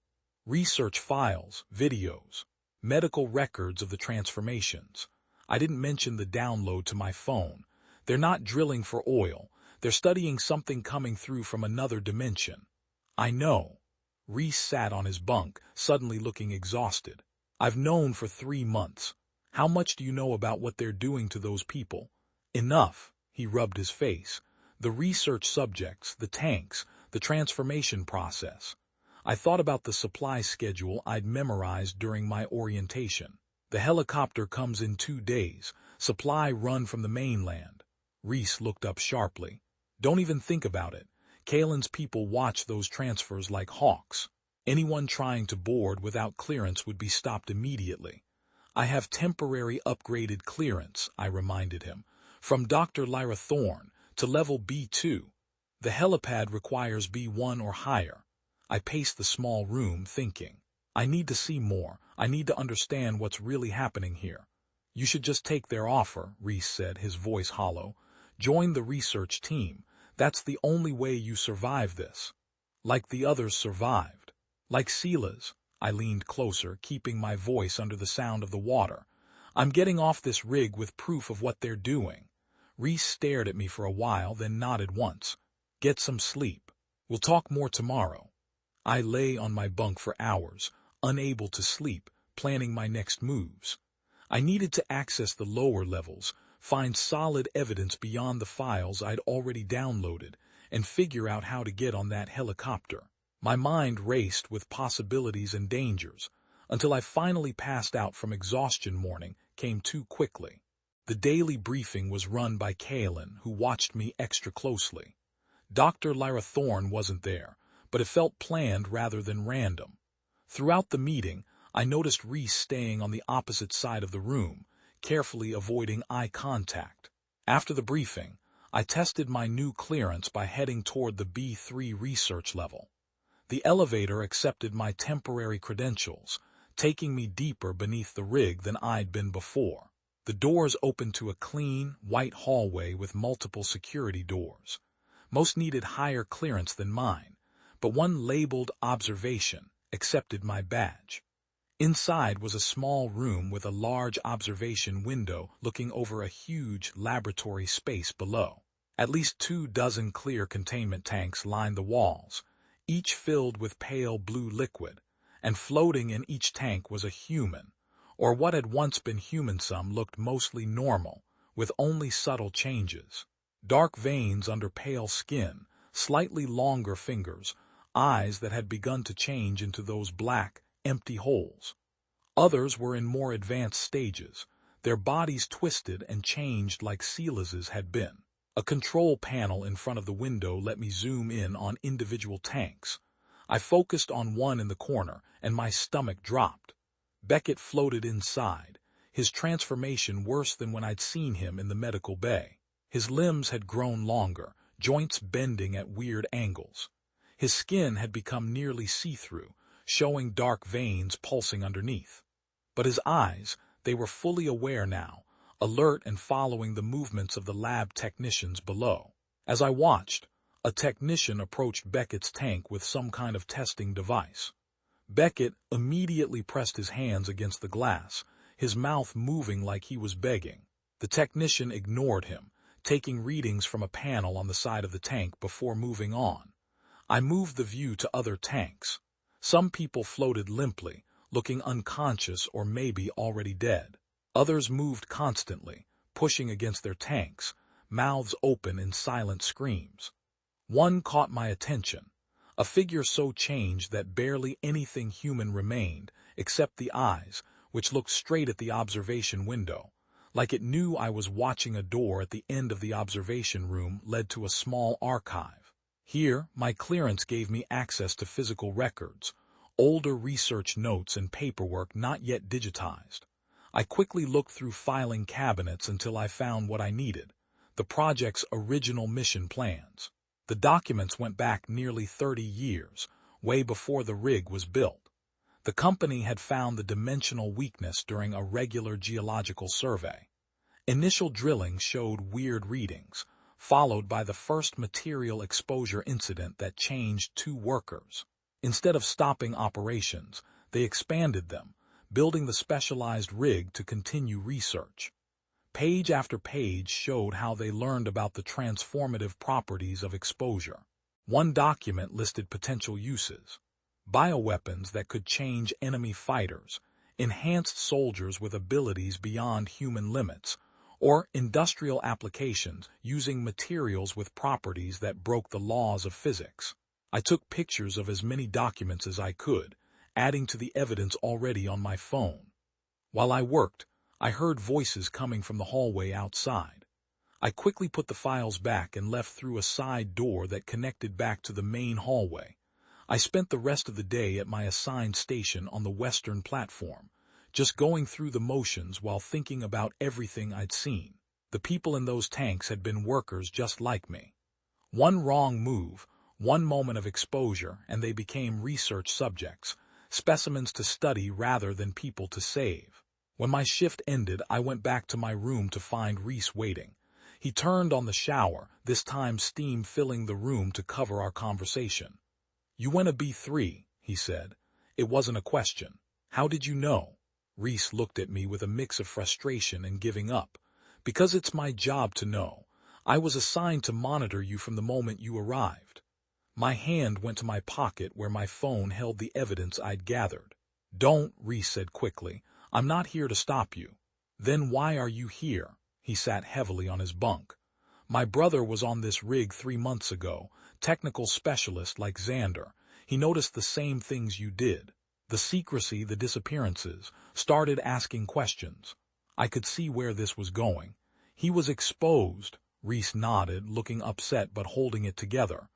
Research files, videos, medical records of the transformations. I didn't mention the download to my phone. They're not drilling for oil. They're studying something coming through from another dimension. "I know." Reese sat on his bunk, suddenly looking exhausted. "I've known for 3 months. How much do you know about what they're doing to those people?" "Enough." He rubbed his face. "The research subjects, the tanks, the transformation process." I thought about the supply schedule I'd memorized during my orientation. "The helicopter comes in 2 days, supply run from the mainland." Reese looked up sharply. "Don't even think about it. Kalen's people watch those transfers like hawks. Anyone trying to board without clearance would be stopped immediately." "I have temporary upgraded clearance," I reminded him, "from Dr. Lyra Thorne to level B2. The helipad requires B1 or higher." I paced the small room, thinking. I need to see more. I need to understand what's really happening here. "You should just take their offer," Reese said, his voice hollow. "Join the research team. That's the only way you survive this." Like the others survived. Like Sela's. I leaned closer, keeping my voice under the sound of the water. I'm getting off this rig with proof of what they're doing. Reese stared at me for a while, then nodded once. Get some sleep. We'll talk more tomorrow. I lay on my bunk for hours, unable to sleep, planning my next moves. I needed to access the lower levels, find solid evidence beyond the files I'd already downloaded, and figure out how to get on that helicopter. My mind raced with possibilities and dangers, until I finally passed out from exhaustion. Morning came too quickly. The daily briefing was run by Kaelin, who watched me extra closely. Dr. Lyra Thorne wasn't there, but it felt planned rather than random. Throughout the meeting, I noticed Reese staying on the opposite side of the room, carefully avoiding eye contact. After the briefing, I tested my new clearance by heading toward the B3 research level. The elevator accepted my temporary credentials, taking me deeper beneath the rig than I'd been before. The doors opened to a clean, white hallway with multiple security doors. Most needed higher clearance than mine, but one labeled Observation accepted my badge. Inside was a small room with a large observation window looking over a huge laboratory space below. At least 24 clear containment tanks lined the walls, each filled with pale blue liquid, and floating in each tank was a human, or what had once been human. Some looked mostly normal, with only subtle changes. Dark veins under pale skin, slightly longer fingers, eyes that had begun to change into those black, empty holes. Others were in more advanced stages, their bodies twisted and changed like Sela's had been. A control panel in front of the window let me zoom in on individual tanks. I focused on one in the corner, and my stomach dropped. Beckett floated inside, his transformation worse than when I'd seen him in the medical bay. His limbs had grown longer, joints bending at weird angles. His skin had become nearly see-through, showing dark veins pulsing underneath. But his eyes, they were fully aware now, alert and following the movements of the lab technicians below. As I watched, a technician approached Beckett's tank with some kind of testing device. Beckett immediately pressed his hands against the glass, his mouth moving like he was begging. The technician ignored him, taking readings from a panel on the side of the tank before moving on. I moved the view to other tanks. Some people floated limply, looking unconscious or maybe already dead. Others moved constantly, pushing against their tanks, mouths open in silent screams. One caught my attention, a figure so changed that barely anything human remained, except the eyes, which looked straight at the observation window, like it knew I was watching. A door at the end of the observation room led to a small archive. Here, my clearance gave me access to physical records, older research notes and paperwork not yet digitized. I quickly looked through filing cabinets until I found what I needed, the project's original mission plans. The documents went back nearly 30 years, way before the rig was built. The company had found the dimensional weakness during a regular geological survey. Initial drilling showed weird readings, followed by the first material exposure incident that changed 2 workers. Instead of stopping operations, they expanded them, building the specialized rig to continue research. Page after page showed how they learned about the transformative properties of exposure. One document listed potential uses: bioweapons that could change enemy fighters, enhanced soldiers with abilities beyond human limits, or industrial applications using materials with properties that broke the laws of physics. I took pictures of as many documents as I could, adding to the evidence already on my phone. While I worked, I heard voices coming from the hallway outside. I quickly put the files back and left through a side door that connected back to the main hallway. I spent the rest of the day at my assigned station on the western platform, just going through the motions while thinking about everything I'd seen. The people in those tanks had been workers just like me. One wrong move, one moment of exposure, and they became research subjects, specimens to study rather than people to save. When my shift ended, I went back to my room to find Reese waiting. He turned on the shower, this time steam filling the room to cover our conversation. "You went a B3, he said. It wasn't a question. "How did you know?" Reese looked at me with a mix of frustration and giving up. "Because it's my job to know. I was assigned to monitor you from the moment you arrived." My hand went to my pocket where my phone held the evidence I'd gathered. "Don't," Reese said quickly. "I'm not here to stop you." "Then why are you here?" He sat heavily on his bunk. "My brother was on this rig 3 months ago, technical specialist like Xander. He noticed the same things you did. The secrecy, the disappearances, started asking questions. I could see where this was going. He was exposed." Reese nodded, looking upset but holding it together.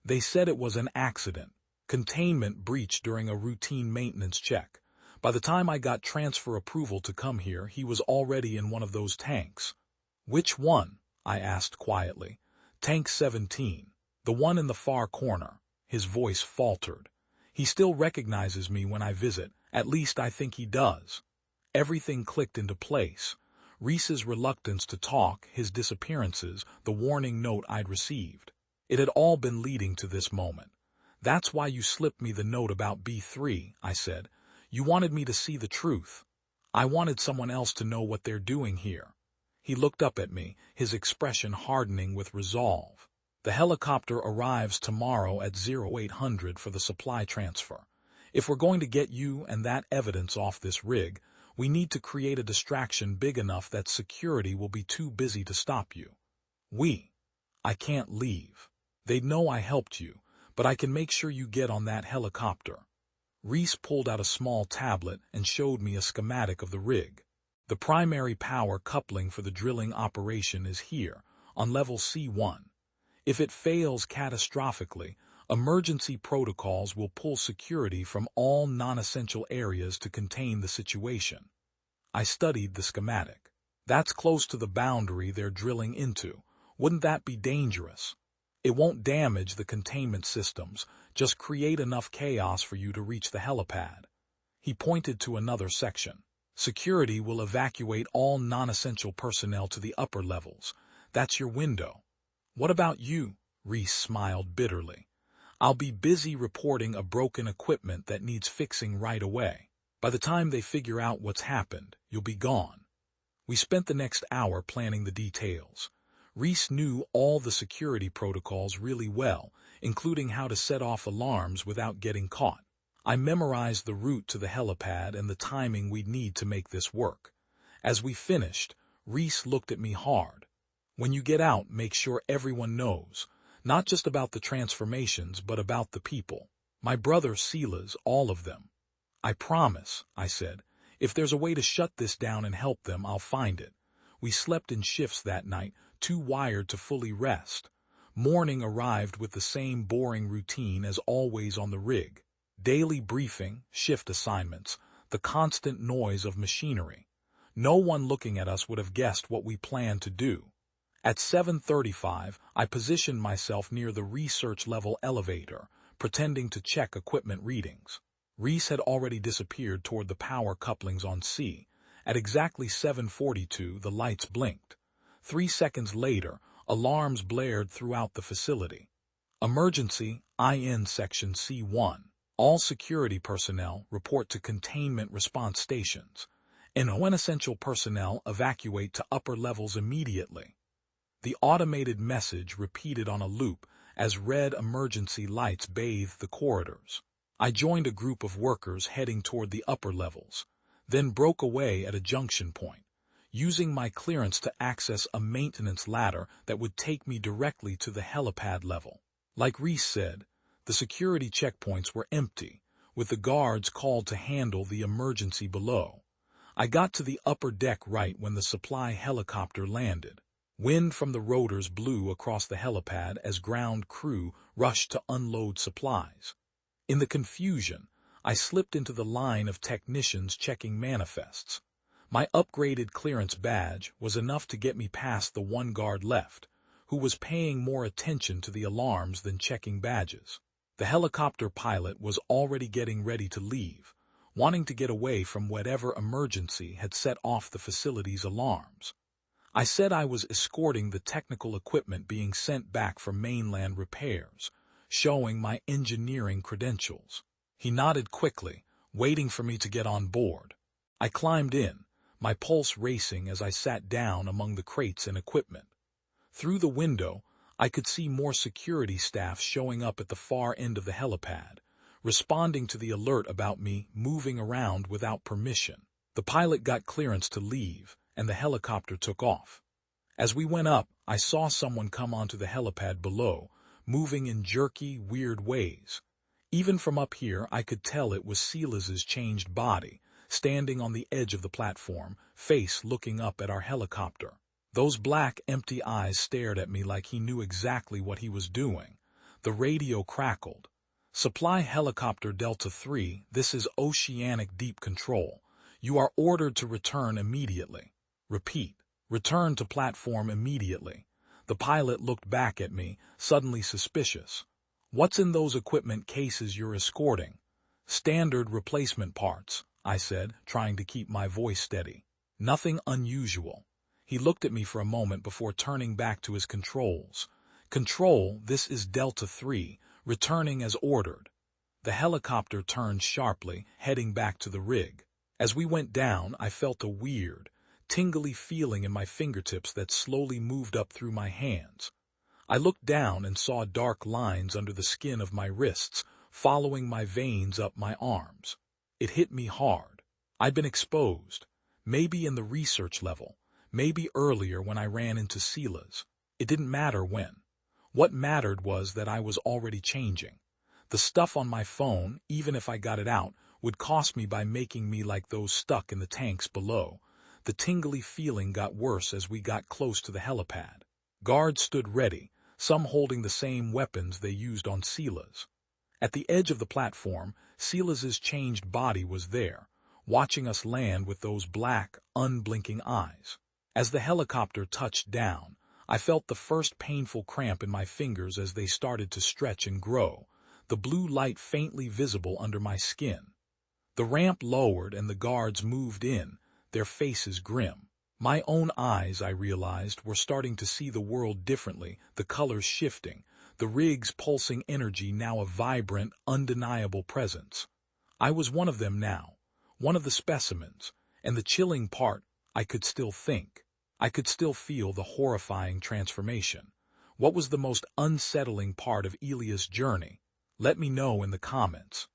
"They said it was an accident. Containment breach during a routine maintenance check. By the time I got transfer approval to come here, he was already in one of those tanks." "Which one?" I asked quietly. "Tank 17. The one in the far corner." His voice faltered. "He still recognizes me when I visit. At least I think he does." Everything clicked into place. Reese's reluctance to talk, his disappearances, the warning note I'd received. It had all been leading to this moment. "That's why you slipped me the note about B3, I said. "You wanted me to see the truth. I wanted someone else to know what they're doing here." He looked up at me, his expression hardening with resolve. "The helicopter arrives tomorrow at 0800 for the supply transfer. If we're going to get you and that evidence off this rig, we need to create a distraction big enough that security will be too busy to stop you. I can't leave. They'd know I helped you, but I can make sure you get on that helicopter." Reese pulled out a small tablet and showed me a schematic of the rig. "The primary power coupling for the drilling operation is here, on level C1. If it fails catastrophically, emergency protocols will pull security from all non-essential areas to contain the situation." I studied the schematic. "That's close to the boundary they're drilling into. Wouldn't that be dangerous?" "It won't damage the containment systems, just create enough chaos for you to reach the helipad." He pointed to another section. "Security will evacuate all non-essential personnel to the upper levels. That's your window." "What about you?" Reese smiled bitterly. "I'll be busy reporting a broken equipment that needs fixing right away. By the time they figure out what's happened, you'll be gone." We spent the next hour planning the details. Reese knew all the security protocols really well, including how to set off alarms without getting caught. I memorized the route to the helipad and the timing we'd need to make this work. As we finished, Reese looked at me hard. "When you get out, make sure everyone knows, not just about the transformations, but about the people. My brother, Sila's, all of them." "I promise," I said. "If there's a way to shut this down and help them, I'll find it." We slept in shifts that night, too wired to fully rest. Morning arrived with the same boring routine as always on the rig. Daily briefing, shift assignments, the constant noise of machinery. No one looking at us would have guessed what we planned to do. At 7:35, I positioned myself near the research-level elevator, pretending to check equipment readings. Reese had already disappeared toward the power couplings on C. At exactly 7:42, the lights blinked. 3 seconds later, alarms blared throughout the facility. "Emergency, IN Section C1. All security personnel report to containment response stations. And non-essential personnel evacuate to upper levels immediately." The automated message repeated on a loop as red emergency lights bathed the corridors. I joined a group of workers heading toward the upper levels, then broke away at a junction point, using my clearance to access a maintenance ladder that would take me directly to the helipad level. Like Reese said, the security checkpoints were empty, with the guards called to handle the emergency below. I got to the upper deck right when the supply helicopter landed. Wind from the rotors blew across the helipad as ground crew rushed to unload supplies. In the confusion, I slipped into the line of technicians checking manifests. My upgraded clearance badge was enough to get me past the one guard left, who was paying more attention to the alarms than checking badges. The helicopter pilot was already getting ready to leave, wanting to get away from whatever emergency had set off the facility's alarms. I said I was escorting the technical equipment being sent back for mainland repairs, showing my engineering credentials. He nodded quickly, waiting for me to get on board. I climbed in, my pulse racing as I sat down among the crates and equipment. Through the window, I could see more security staff showing up at the far end of the helipad, responding to the alert about me moving around without permission. The pilot got clearance to leave, and the helicopter took off. As we went up, I saw someone come onto the helipad below, moving in jerky, weird ways. Even from up here, I could tell it was Silas's changed body, standing on the edge of the platform, face looking up at our helicopter. Those black, empty eyes stared at me like he knew exactly what he was doing. The radio crackled. "Supply Helicopter Delta 3, this is Oceanic Deep Control. You are ordered to return immediately. Repeat, return to platform immediately." The pilot looked back at me, suddenly suspicious. "What's in those equipment cases you're escorting?" "Standard replacement parts," I said, trying to keep my voice steady. "Nothing unusual." He looked at me for a moment before turning back to his controls. "Control, this is Delta 3, returning as ordered." The helicopter turned sharply, heading back to the rig. As we went down, I felt a weird, tingly feeling in my fingertips that slowly moved up through my hands. I looked down and saw dark lines under the skin of my wrists, following my veins up my arms. It hit me hard. I'd been exposed, maybe in the research level, maybe earlier when I ran into Silas. It didn't matter when. What mattered was that I was already changing. The stuff on my phone, even if I got it out, would cost me by making me like those stuck in the tanks below. The tingly feeling got worse as we got close to the helipad. Guards stood ready, some holding the same weapons they used on Silas. At the edge of the platform, Silas's changed body was there, watching us land with those black, unblinking eyes. As the helicopter touched down, I felt the first painful cramp in my fingers as they started to stretch and grow, the blue light faintly visible under my skin. The ramp lowered and the guards moved in, their faces grim. My own eyes, I realized, were starting to see the world differently, the colors shifting, the rig's pulsing energy now a vibrant, undeniable presence. I was one of them now, one of the specimens, and the chilling part, I could still think. I could still feel the horrifying transformation. What was the most unsettling part of Elia's journey? Let me know in the comments.